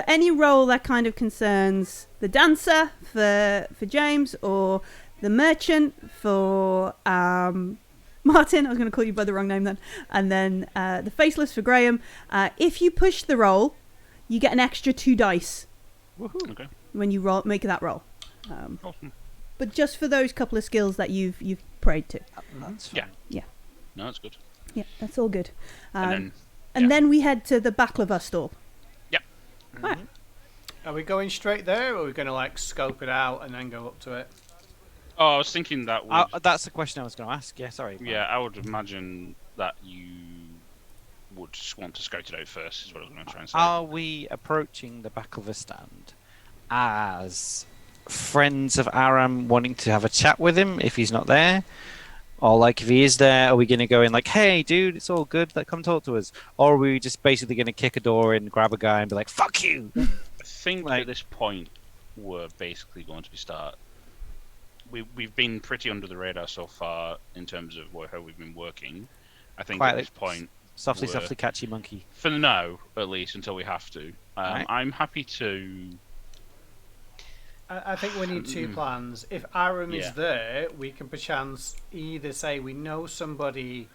any role that kind of concerns the dancer for James, or the merchant for Martin, I was going to call you by the wrong name then, and then the faceless for Graham. If you push the roll, you get an extra 2 dice Woohoo. Okay. when you make that roll. Awesome. But just for those couple of skills that you've prayed to. That's Yeah. Yeah. No, that's good. Yeah, that's all good. And And then we head to the baklava stall. Yep. Right. Are we going straight there, or are we going to scope it out and then go up to it? I was thinking that would, that's the question I was going to ask. Yeah, sorry. yeah, I would imagine that you would just want to scout it out first, is what I was going to try and say. Are we approaching the baklava stand as friends of Aram wanting to have a chat with him if he's not there? Or if he is there, are we going to go in hey dude, it's all good, come talk to us? Or are we just basically going to kick a door in, grab a guy and be like, fuck you? I think at this point we're basically going to start. We've been pretty under the radar so far in terms of how we've been working. I think Quietly. at this point, Softly, catchy monkey. for now at least, until we have to, Right. I'm happy to. I think we need 2 plans. If Aram Yeah. is there, we can perchance either say we know somebody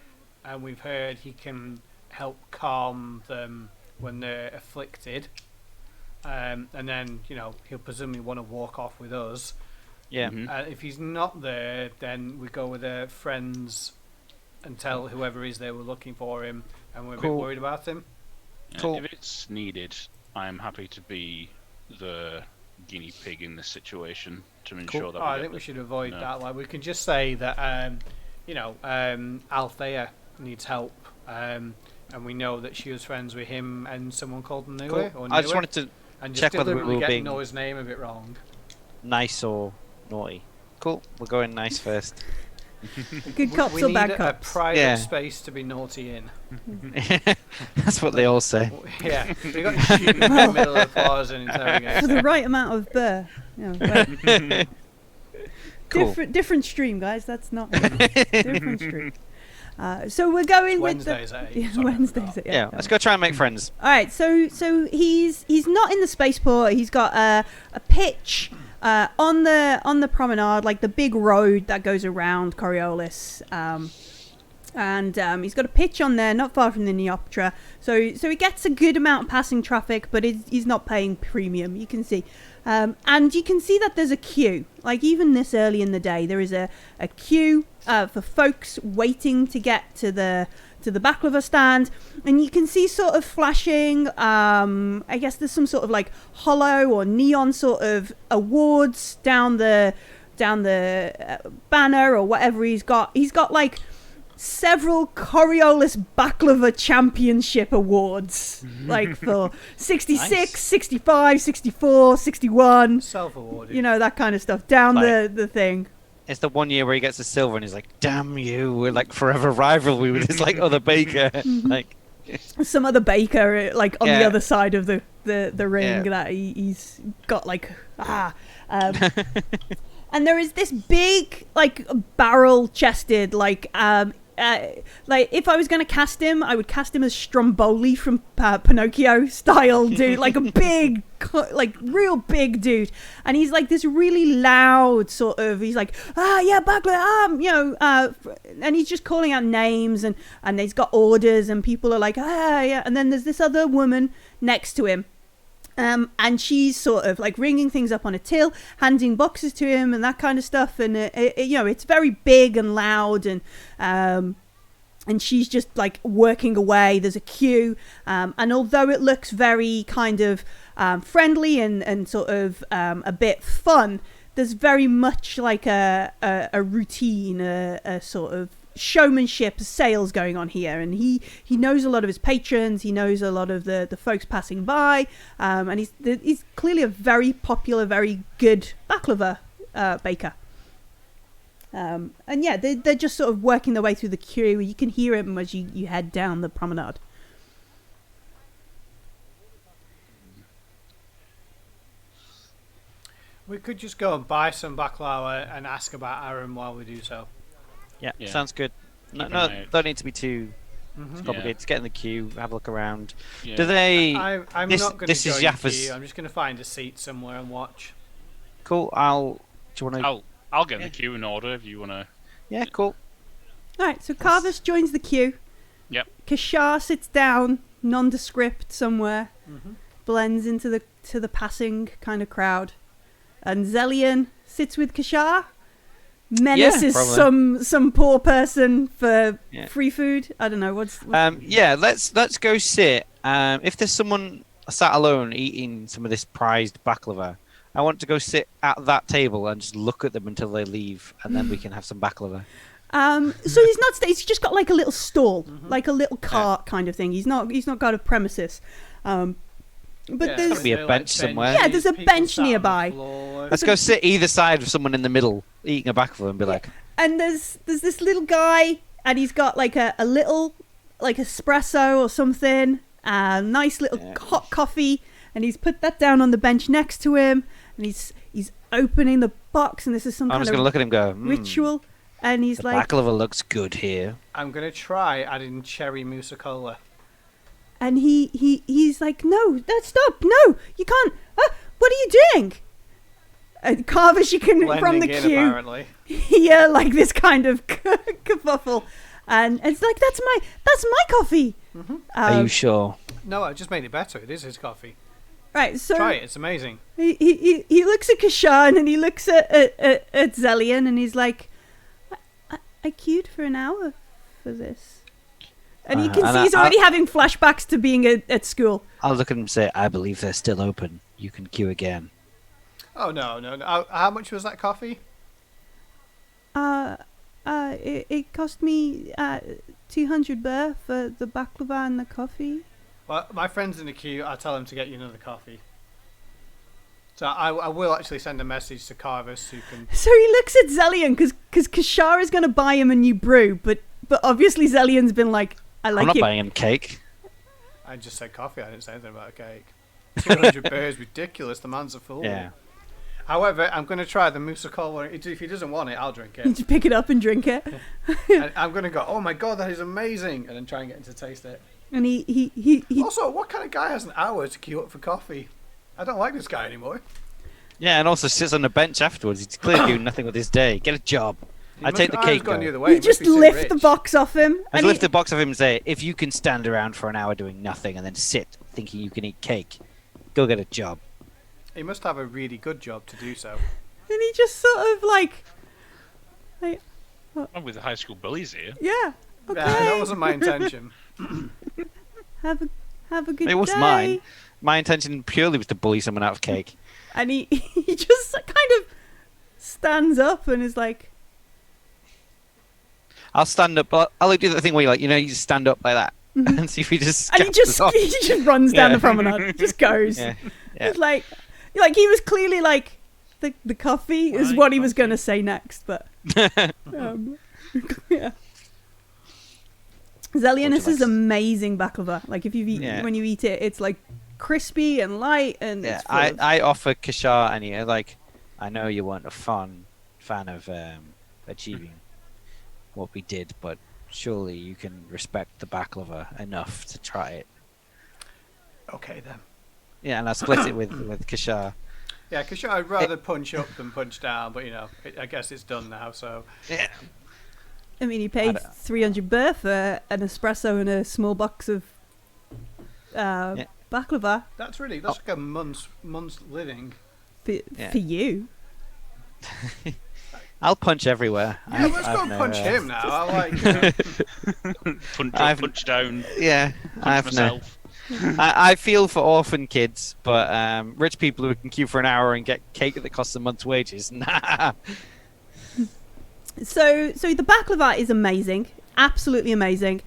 and we've heard he can help calm them when they're afflicted, and then he'll presumably want to walk off with us. Yeah. Mhm. If he's not there, then we go with their friends and tell whoever is there we're looking for him, and we're a bit Cool. worried about him. Cool. If it's needed, I'm happy to be the guinea pig in this situation to ensure that. I think we should avoid that. We can just say that Althea needs help, and we know that she was friends with him and someone called Noor. Cool. Or I just Noor, wanted to and check just whether we deliberately were get being Noor's name a bit wrong. nice or naughty. Cool. We're going nice first. Good cops we or need bad a cops? private Yeah. space to be naughty in. That's what they all say. Yeah, we got to shoot in the middle of the plaza and interrogate. For the right amount of burr. Cool. Different stream, guys. That's not different stream. So we're going with Wednesdays at 8. Sorry, I Wednesdays. forgot. Yeah. Let's go try and make friends. All right. So he's not in the spaceport. He's got a pitch on the promenade, like the big road that goes around Coriolis. And he's got a pitch on there, not far from the Neoptra. So he gets a good amount of passing traffic, but he's not paying premium. You can see. And you can see that there's a queue. Like even this early in the day, there is a queue for folks waiting to get to the baklava stand, and you can see sort of flashing. I guess there's some sort of like hollow or neon sort of awards down the banner or whatever he's got. He's got like several Coriolis Baklava Championship awards, like for 66, Nice. 65, 64, 61, Self-awarded. you know, that kind of stuff down Like- the thing. It's the one year where he gets the silver and he's like, "Damn you! We're like forever rivalry with this like other baker." Like, Some other baker, like on the Yeah. other side of the ring, Yeah. that he's got like and there is this big like barrel chested like if I was going to cast him, I would cast him as Stromboli from Pinocchio style dude, like a big, like real big dude. And he's like this really loud sort of, he's like, yeah, Bagler, and he's just calling out names and he's got orders and people are like, yeah. And then there's this other woman next to him. And she's sort of like ringing things up on a till, handing boxes to him and that kind of stuff. And, it's very big and loud and she's just like working away. There's a queue. And although it looks very kind of friendly and sort of a bit fun, there's very much like a routine, a sort of showmanship, sales going on here, and he knows a lot of his patrons, he knows a lot of the folks passing by, and he's clearly a very popular, very good baklava baker. And yeah, they're just sort of working their way through the queue. You can hear him as you head down the promenade. We could just go and buy some baklava and ask about Aram while we do so. yeah, Yeah. sounds good. Keep an No, eye out. don't need to be too Mhm. complicated. Yeah. Just get in the queue, have a look around. Yeah. Do they? I'm this- not going to this is join the Yafa's- queue. I'm just going to find a seat somewhere and watch. Cool. Do you want to? I'll get in Yeah. the queue in order if you want to. Yeah, cool. All right, so Carvis joins the queue. Yep. Kashar sits down, nondescript somewhere, Mhm. blends into the passing kind of crowd, and Zelian sits with Kashar, menaces probably. some poor person for Yeah. free food. I don't know what's Yeah, let's go sit. If there's someone sat alone eating some of this prized baklava, I want to go sit at that table and just look at them until they leave, and then we can have some baklava. So he's not. He's just got like a little stall, like a little cart kind of thing. He's not got a premises. But Yeah, there's Gotta be a like bench somewhere. Yeah, there's a people bench sat on the nearby. floor. Let's go sit either side of someone in the middle eating a baklava and be like, and there's this little guy, and he's got like a little like espresso or something, nice little Yeah. hot coffee, and he's put that down on the bench next to him, and he's opening the box, and this is some I'm kind just of gonna look at him and go, ritual, and he's The like, baklava looks good here. I'm going to try adding cherry Mussa Kula. and he's like, no, stop, no, you can't. What are you doing? And Carvis, you can from the Blending in, queue apparently. hear like this kind of kerfuffle, and it's like that's my coffee. Are you sure? No, I just made it better. It is his coffee. Right, so Try it. It's amazing. he looks at Kashan and he looks at Zelian and he's like, I queued for an hour for this. And you can And see he's already having flashbacks to being at school. I'll look at him and say, I believe they're still open. You can queue again. Oh, no. How much was that coffee? It cost me 200 birr for the baklava and the coffee. Well, my friend's in the queue. I'll tell him to get you another coffee. So I will actually send a message to Carvis who can... So he looks at Zelian because Kashar is going to buy him a new brew, but obviously Zelian's been like, I like I'm not it. buying him cake. I just said coffee. I didn't say anything about a cake. 200 birr is ridiculous. The man's a fool. Yeah. However, I'm going to try the Mussa Kula. If he doesn't want it, I'll drink You it. just pick it up and drink it. And I'm going to go, oh my god, that is amazing, and then try and get him to taste it. And he Also, what kind of guy has an hour to queue up for coffee? I don't like this guy anymore. Yeah, and also sits on the bench afterwards. He's clearly doing nothing with his day. Get a job. I take the cake. Going the other way. you just lift the box off him. I lift the box of him and say, if you can stand around for an hour doing nothing and then sit thinking you can eat cake, go get a job. He must have a really good job to do so. And he just sort of like I'm with the high school bullies here. yeah, okay. Yeah, that wasn't my intention. Have a good day. It was mine. My intention purely was to bully someone out of cake. And he just kind of stands up and is like, I'll stand up. I'll do the thing where you just stand up like that and see if he just. and he just runs down Yeah. the promenade, just goes. Yeah. It's like he was clearly like the coffee is Right, what he was coffee. going to say next, but yeah. Zellian, this is amazing baklava. Like if when you eat it, it's like crispy and light and Yeah, it's full of- I offer Kishar and I know you weren't a fan of achieving what we did, but surely you can respect the baklava enough to try it. Okay then. Yeah, and I split it with Kishar. Yeah, because I'd rather punch up than punch down, but I guess it's done now. So Yeah. I mean, he paid 300 birr for an espresso and a small box of baklava that's like a month's living. for you. I'll punch everywhere. Yeah, let's go and punch him now. I like. Punch up, punch down, Yeah, I punch have no. myself. I feel for orphan kids, but rich people who can queue for an hour and get cake that costs a month's wages. Nah. So the baklava is amazing, absolutely amazing.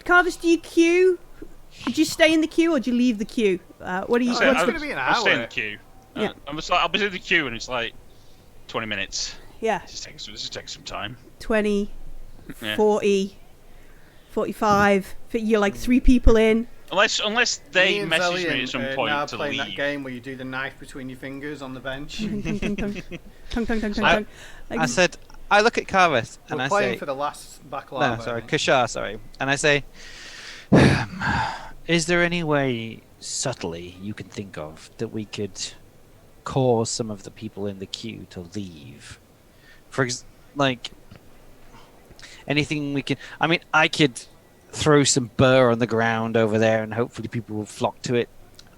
Carvis, do you queue? Did you stay in the queue or do you leave the queue? What do you? Oh, what's it's the, gonna be an I'll stay in hour. the queue. Yeah. I'll be in the queue and it's like 20 minutes. yeah, This just takes some time. 20, Yeah. 40, 45. You're like 3 people in. Unless they Me and message me Zellian at some are point now to playing leave. that game where you do the knife between your fingers on the bench. Tung, tung, tung, tung. Tung, tung, tung, tung, I- tung. Like, I said, I look at Carvis and We're I playing say, for the last baklava. no, sorry, Kishar, sorry, and I say, is there any way subtly you can think of that we could cause some of the people in the queue to leave? Like anything we can. I mean, I could throw some burr on the ground over there, and hopefully people will flock to it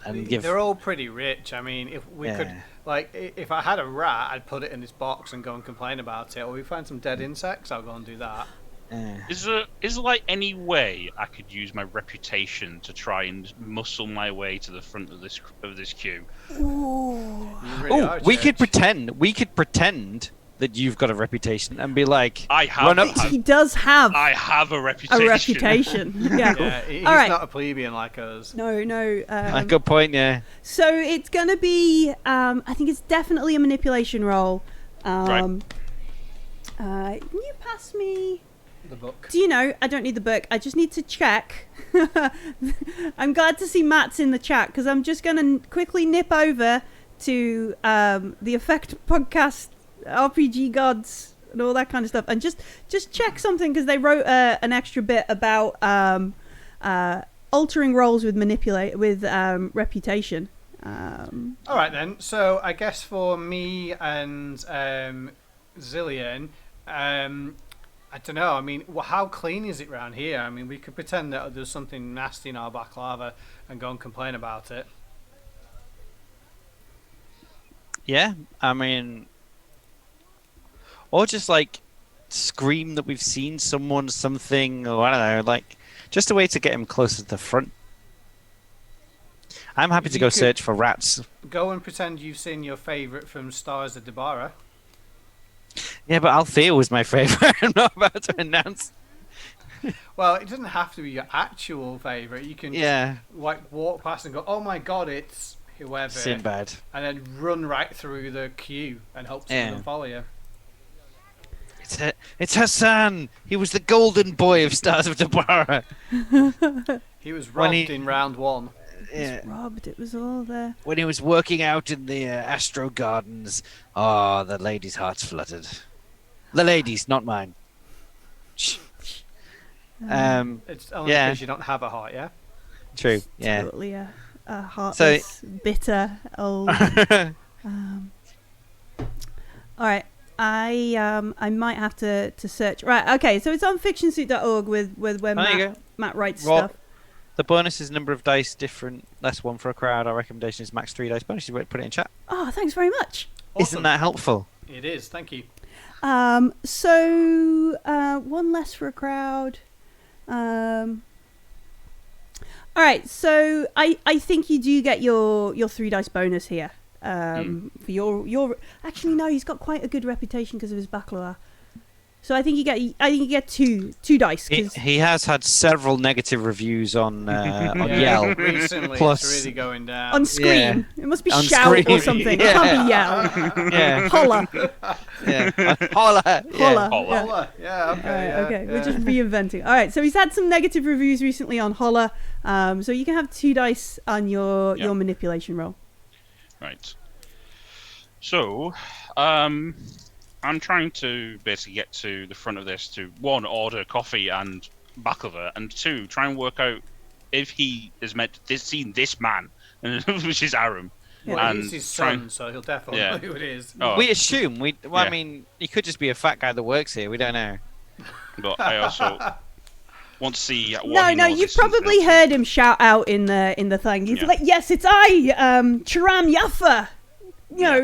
and give. They're all pretty rich. I mean, if we could, Yeah. if I had a rat, I'd put it in this box and go and complain about it. Or we find some dead insects, I'll go and do that. Is there like any way I could use my reputation to try and muscle my way to the front of this queue? You really Oh, are, we could Church. pretend. We could pretend that you've got a reputation and be like, I have. run up. he does have I have a reputation. a reputation. Yeah. Yeah, he's All right. not a plebeian like us. No. Good point. Yeah. So it's gonna be. I think it's definitely a manipulation roll. Can you pass me? The book. Do you know? I don't need the book. I just need to check. I'm glad to see Matt's in the chat because I'm just gonna quickly nip over to the Effect Podcast, RPG Gods, and all that kind of stuff, and just check something because they wrote an extra bit about altering roles with reputation. All right then. So I guess for me and Zillion, I don't know. I mean, how clean is it round here? I mean, we could pretend that there's something nasty in our baklava and go and complain about it. Yeah. I mean, or just like scream that we've seen someone, something, or I don't know, like just a way to get him closer to the front. I'm happy If to you go could- search for rats. Go and pretend you've seen your favourite from Stars of Debarra. Yeah, but Althea was my favorite. I'm not about to announce. Well, it doesn't have to be your actual favourite. You can Yeah, just, like walk past and go, "Oh my God, it's whoever," Sinbad. and then run right through the queue and hope someone Yeah. will follow you. It's Hassan. He was the golden boy of Stars of Debarra. He was When robbed he- in round 1. was robbed. It was all there. When he was working out in the Astro Gardens, the lady's heart's fluttered. The lady's, not mine. Shh. It's only because you don't have a heart, yeah? True. Yeah. Totally a heartless, bitter old. All right. I might have to search. Right. Okay. So it's on fictionsuit.org with where Matt writes stuff. The bonus is number of dice different, less one for a crowd. Our recommendation is max 3 dice bonus. You put it in chat. Oh, thanks very much. Awesome. Isn't that helpful? It is. Thank you. So one less for a crowd. All right. So I think you do get your 3 dice bonus here. For your actually no, he's got quite a good reputation because of his baccalaureate. So I think you get two dice. He has had several negative reviews on Yell. Recently, Plus, it's really going down. On Scream. Yeah. It must be On shout Scream. or something. Yeah. It can't be yell. Yeah. Holla. Yeah. Holla. Holla. Yeah. Holla. Yeah, okay. Right, yeah, okay, yeah. we're just reinventing. All right, so he's had some negative reviews recently on Holla. So you can have 2 dice on your manipulation roll. Right. So, I'm trying to basically get to the front of this to, 1, order coffee and baklava, and 2, try and work out if he has seen this man, which is Aram. Yeah. Well, And he's his try son, so he'll definitely know who it is. Oh. We assume. I Yeah. mean, he could just be a fat guy that works here. We don't know. But I also want to see what No, he knows you've this son's probably been up to. heard him shout out in the thing. He's Yeah. like, "Yes, it's I, Aram Yafa. You know,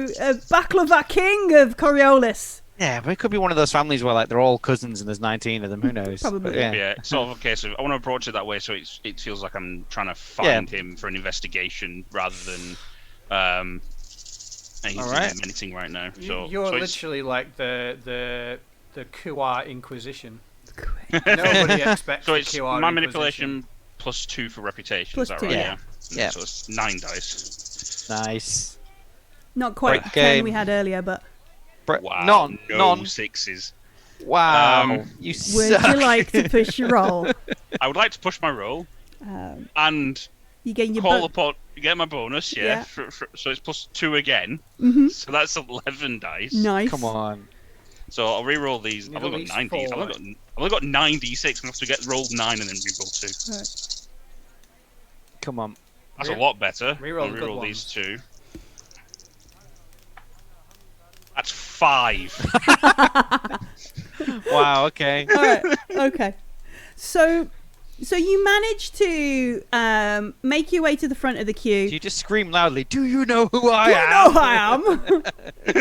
baklava king of Coriolis." Yeah, but it could be one of those families where like they're all cousins and there's 19 of them. Who knows? Probably. But, yeah. Yeah, it's sort of a case of I want to approach it that way, so it feels like I'm trying to find him for an investigation rather than anything right now. So You're so literally like the Kuar Inquisition. Nobody expects So the it's Kuar my Inquisition. manipulation plus 2 for reputation. Plus is that 2, right? yeah. Yeah. So it's 9 dice. Nice. Not quite Great 10 game. we had earlier, but Wow. No non. 6s. Wow. You would suck. you like to push your roll? I would like to push my roll and You gain your call upon get my bonus. Yeah. Yeah. So it's plus 2 again. Mm-hmm. So that's 11 dice. Nice. Come on. So I'll re-roll these. You I've need only at got 9 least Ds. four. I've only got 9 D6. I'm gonna have to get rolled 9 and then re-roll 2. Right. Come on. That's a lot better. Re-roll I'll the good re-roll these ones. 2. That's 5. Wow. Okay. All right. Okay. So you managed to make your way to the front of the queue. You just scream loudly. Do you know who I You am? know who I am.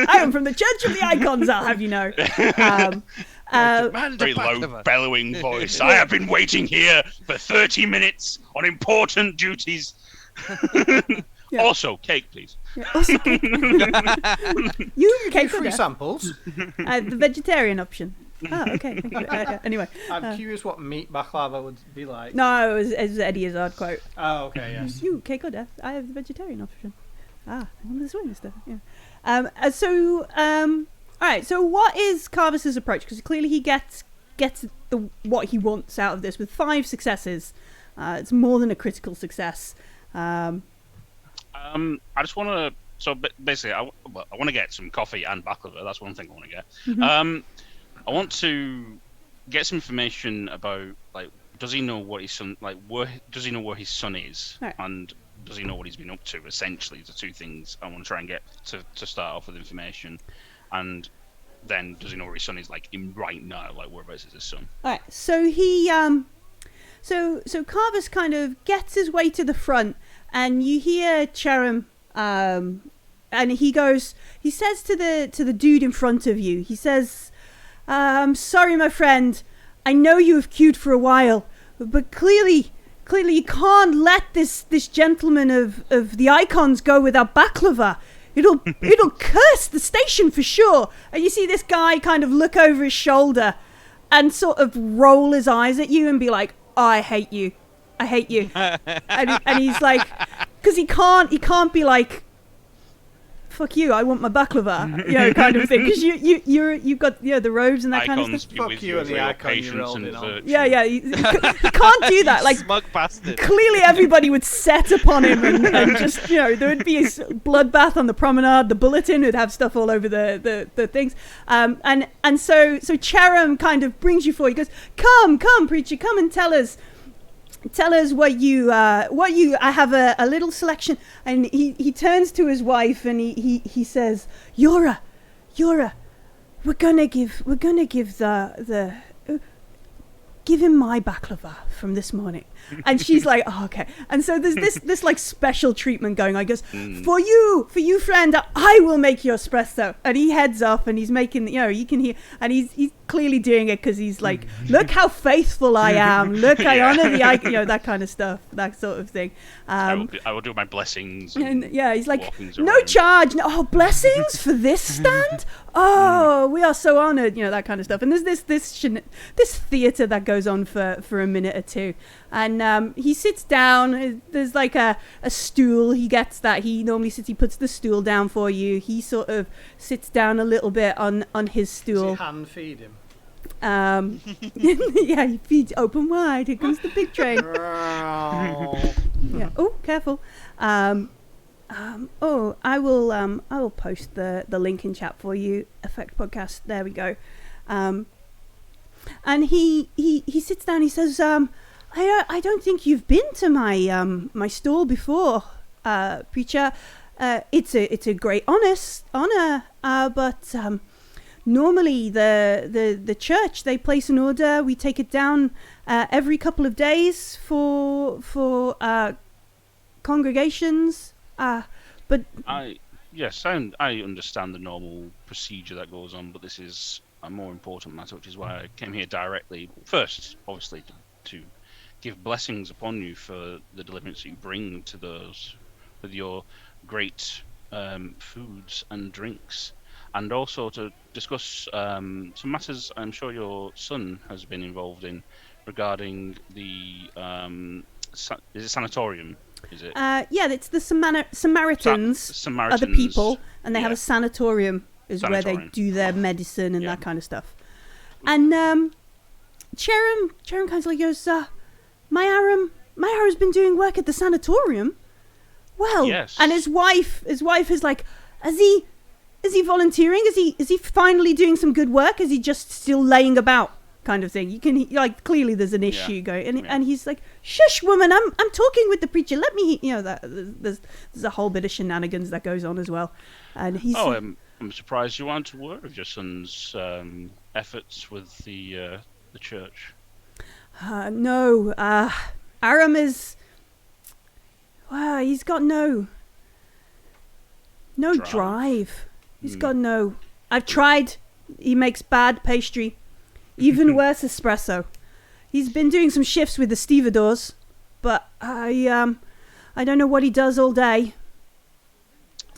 I am from the Church of the Icons. I'll have you know. Amanda Very low, Baklava. bellowing voice. I have been waiting here for 30 minutes on important duties. Yeah. Also, cake, please. Yeah, also, you cake Free order. samples. The vegetarian option. Oh, okay. Thank you. Anyway, I'm curious what meat baklava would be like. no, it was Eddie Izzard quote. Oh, okay, yes. You cake order. I have the vegetarian option. I'm this way, mister. Yeah. All right. So, what is Carvis's approach? Because clearly he gets what he wants out of this with 5 successes. It's more than a critical success. I just want to. So basically, I want to get some coffee and baklava. That's one thing I want to get. Mm-hmm. I want to get some information about, like, does he know what his son, does he know where his son is, Right. and does he know what he's been up to? Essentially, the 2 things I want to try and get to start off with information, and then does he know where his son is, like, in right now, like whereabouts is his son? All right. So he so Carvis kind of gets his way to the front, and you hear Charam, and he says to the dude in front of you, he says, "I'm sorry, my friend. I know you have queued for a while, but clearly you can't let this gentleman of the icons go without baklava. It'll curse the station for sure." And you see this guy kind of look over his shoulder and sort of roll his eyes at you and be like, "Oh, I hate you. and he's like, because he can't be like, fuck you, I want my baklava, kind of thing. Because you've got the robes and that kind of Icons stuff. be Fuck with you and the your icon you patience rolled and in on. virtue. Yeah, you can't do that. Like, Smug bastard. clearly everybody would set upon him and just, there would be a bloodbath on the promenade. The bulletin would have stuff all over the things. And so Charam kind of brings you forward. He goes, come, preacher, come and tell us what you I have a little selection. And he turns to his wife and he says, Yora, we're gonna give give him my baklava from this morning. And she's like, oh, okay. And so there's this like special treatment going on. He goes, for you friend, I will make your espresso. And he heads off and he's making, you can hear, and he's clearly doing it because he's like, look how faithful I am. Look, I honor the icon, that kind of stuff, that sort of thing. I will do my blessings. And he's like, no around. charge. No, blessings for this stand? Oh, we are so honored, that kind of stuff. And there's this theater that goes on for a minute or two. And he sits down. There's like a stool. He gets that. He normally sits. He puts the stool down for you. He sort of sits down a little bit on his stool. Does he hand feed him? Yeah, he feeds open wide. Here comes the big train. Yeah. Oh, careful. I will post the link in chat for you. Effect Podcast. There we go. And he sits down. He says, I don't think you've been to my stall before, preacher. It's a great honor, but normally the church, they place an order. We take it down every couple of days for congregations. But I understand the normal procedure that goes on, but this is a more important matter, which is why I came here directly. First, obviously, to give blessings upon you for the deliverance you bring to those with your great foods and drinks, and also to discuss some matters I'm sure your son has been involved in regarding the is it sanatorium? Is it? Yeah, it's the Samaritans Samaritans are the people, and they have a sanatorium where they do their medicine and that kind of stuff. And Charam kind of like goes, my Aram's been doing work at the sanatorium. Well, yes. And his wife is like, is he volunteering? Is he finally doing some good work? Is he just still laying about? Kind of thing. You can clearly there's an issue going, and he's like, "Shush, woman! I'm talking with the preacher. Let me." That there's a whole bit of shenanigans that goes on as well, and he's. Oh, I'm surprised you aren't aware of your son's efforts with the church. No, Aram is. Wow, he's got no drive. He's got no. I've tried. He makes bad pastry. Even worse, espresso. He's been doing some shifts with the stevedores, but I don't know what he does all day.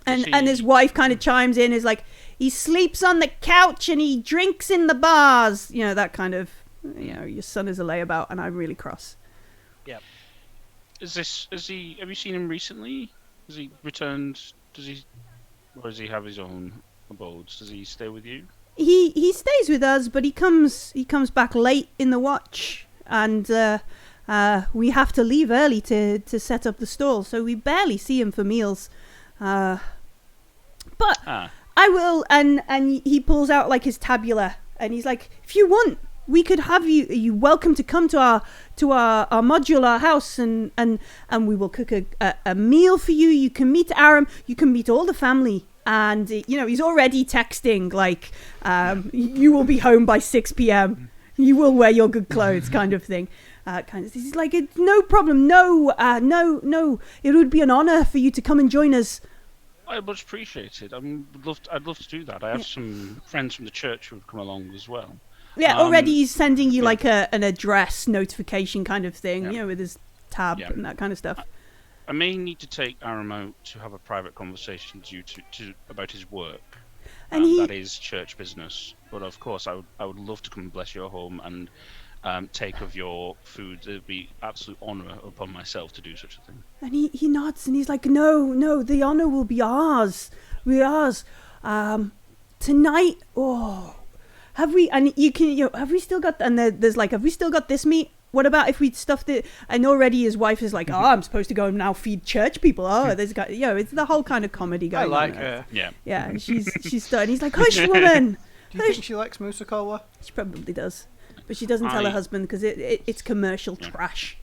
And his wife kind of chimes in, is like, he sleeps on the couch and he drinks in the bars. That kind of, your son is a layabout, and I'm really cross. Yep. Have you seen him recently? Has he returned? Or does he have his own abodes? Does he stay with you? He stays with us, but he comes back late in the watch, and we have to leave early to set up the stall, so we barely see him for meals. But I will, and he pulls out like his tabula, and he's like, if you want, we could have you welcome to come to our modular house, and we will cook a meal for you. You can meet Aram, you can meet all the family. And he's already texting like, you will be home by 6 p.m. You will wear your good clothes, kind of thing. He's like, it's no problem. No. It would be an honor for you to come and join us. I much appreciate it. I'd love to do that. I have some friends from the church who would come along as well. Yeah, already he's sending you like an address notification kind of thing, with his tab and that kind of stuff. I may need to take Aram out to have a private conversation about his work. And that is church business. But of course, I would love to come and bless your home take of your food. It would be absolute honour upon myself to do such a thing. And he nods and he's like, no, the honour will be ours. Tonight, have we? And you can, have we still got? And there's like, have we still got this meat? What about if we stuffed it? And already his wife is like, I'm supposed to go and now feed church people. There's got, it's the whole kind of comedy going on. I like her. Yeah. Yeah, and she's starting. He's like, hush, woman. Do you think she likes Mussa Kula? She probably does, but she doesn't tell her husband because it's commercial trash.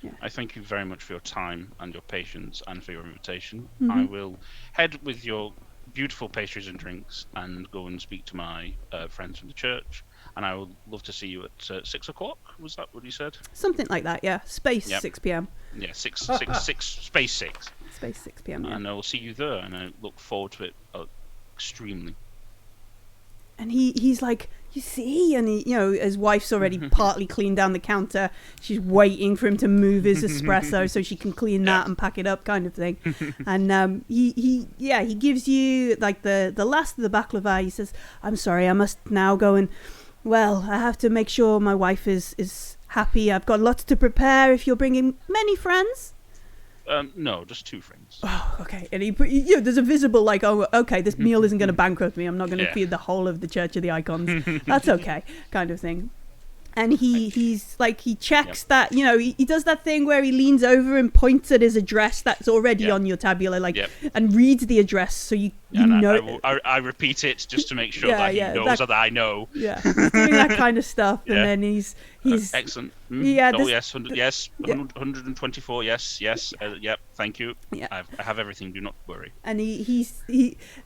Yeah. I thank you very much for your time and your patience and for your invitation. Mm-hmm. I will head with your beautiful pastries and drinks and go and speak to my friends from the church. And I would love to see you at 6 o'clock. Was that what you said? Something like that, yeah. Space 6 p.m. Yeah, 6 space 6. Space 6 p.m. Yeah. And I will see you there, and I look forward to it extremely. And he's like, you see, and his wife's already partly cleaned down the counter. She's waiting for him to move his espresso so she can clean that and pack it up, kind of thing. And he gives you like the last of the baklava. He says, "I'm sorry, I must now go and I have to make sure my wife is happy. I've got lots to prepare. If you're bringing many friends." No, just 2 friends. Oh, okay. And there's a visible like, okay, this meal isn't going to bankrupt me. I'm not going to feed the whole of the Church of the Icons. That's okay, kind of thing. And he's like, he checks that, he does that thing where he leans over and points at his address that's already on your tabula, and reads the address so you know. I repeat it just to make sure that he knows that I know. Yeah, he's doing that kind of stuff, and then he's excellent. Yeah. Yes, 124. Yes. Yep. Thank you. Yeah. I have everything. Do not worry. And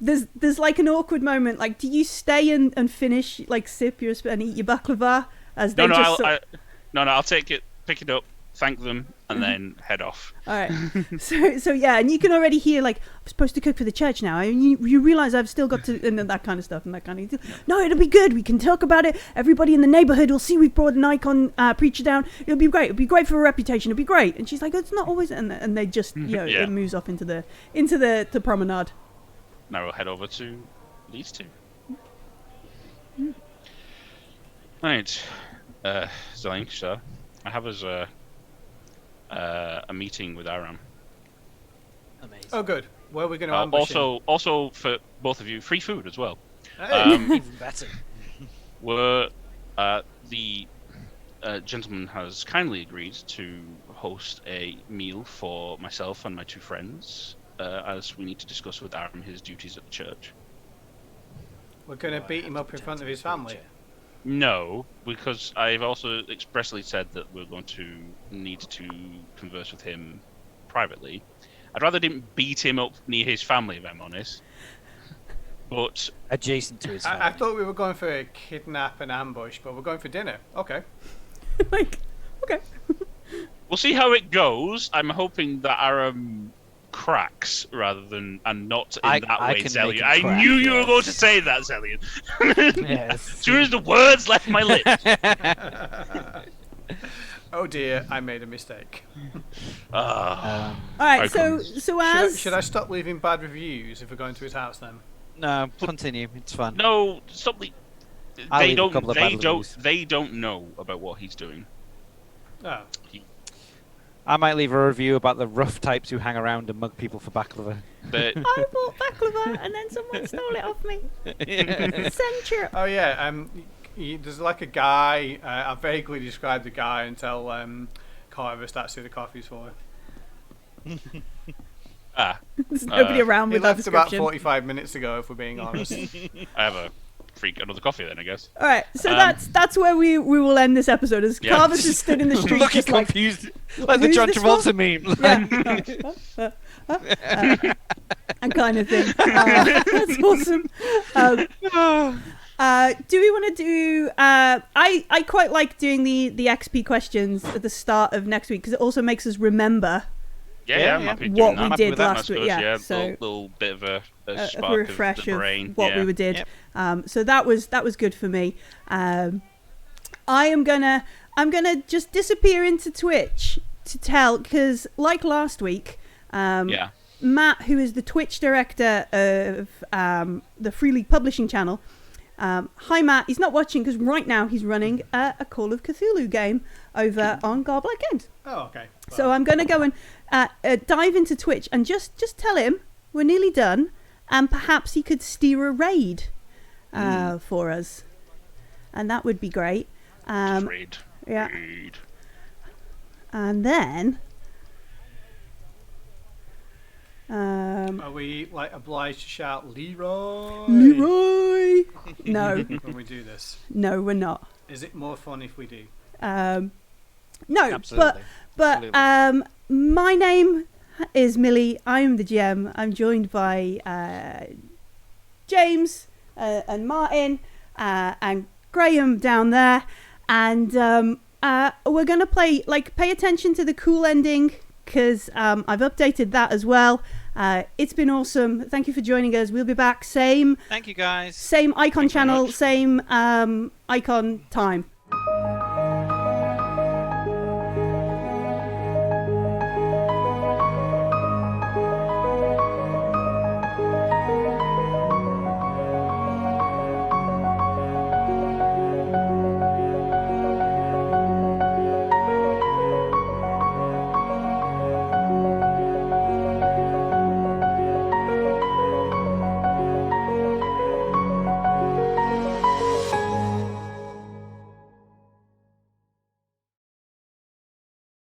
there's like an awkward moment. Like, do you stay and finish, like, sip your and eat your baklava? As they I'll take it, pick it up, thank them, and then head off. All right. So yeah, and you can already hear like, I'm supposed to cook for the church now. And you realize I've still got to, and then that kind of stuff and that kind of. No, it'll be good. We can talk about it. Everybody in the neighborhood will see we've brought an icon preacher down. It'll be great. It'll be great for a reputation. It'll be great. And she's like, it's not always. And they just it moves off into the promenade. Now we'll head over to these 2. Right, Zelenka, I have us a meeting with Aram. Amazing. Oh, good. Where are we going to ambush him? Also for both of you, free food as well. Hey. Even better. The gentleman has kindly agreed to host a meal for myself and my 2 friends, as we need to discuss with Aram his duties at the church. We're going to beat him up in front of his family. No, because I've also expressly said that we're going to need to converse with him privately. I'd rather didn't beat him up near his family, if I'm honest. But adjacent to his family. I thought we were going for a kidnap and ambush, but we're going for dinner. Okay. Like, okay. We'll see how it goes. I'm hoping that Aram cracks rather than and not in that way, Zelian. I knew you were going to say that, Zelian. Yes. As soon as the words left my lips. Oh dear, I made a mistake. All right, so as should I stop leaving bad reviews if we're going to his house then? No, continue. It's fun. No, stop. They don't know about what he's doing. Oh. I might leave a review about the rough types who hang around and mug people for baklava. I bought baklava and then someone stole it off me. Censure. Oh yeah, there's like a guy. I'll vaguely describe the guy until Carl ever starts doing the coffees for him. There's nobody around with that description. He left about 45 minutes ago, if we're being honest. I have another coffee then, I guess. All right, so that's where we will end this episode. As Carvis is stood in the street, looking just like confused, like the John Travolta meme. And kind of thing. That's awesome. Do we want to do? I quite like doing the XP questions at the start of next week because it also makes us remember. Yeah, I'm happy what doing we that. did last week. Yeah, so little bit of a spark a refresh of the brain. what we did. Yep. So that was good for me. I'm gonna just disappear into Twitch to tell because like last week, Matt, who is the Twitch director of the Free League Publishing channel, Hi Matt, he's not watching because right now he's running a Call of Cthulhu game over on Gar Black Games. Oh, okay. So I'm going to go and dive into Twitch and just tell him we're nearly done, and perhaps he could steer a raid for us, and that would be great. Raid. Yeah. Raid. And then are we like obliged to shout Leroy? Leroy. No, When we do this, no, we're not. is it more fun if we do? No, Absolutely. but Absolutely. my name is Millie. I'm the GM. I'm joined by James and Martin and Graham down there, and we're gonna play. Like, pay attention to the cool ending because I've updated that as well. It's been awesome. Thank you for joining us. We'll be back. Same Thank you, guys. icon Thank you very channel, much. same icon time.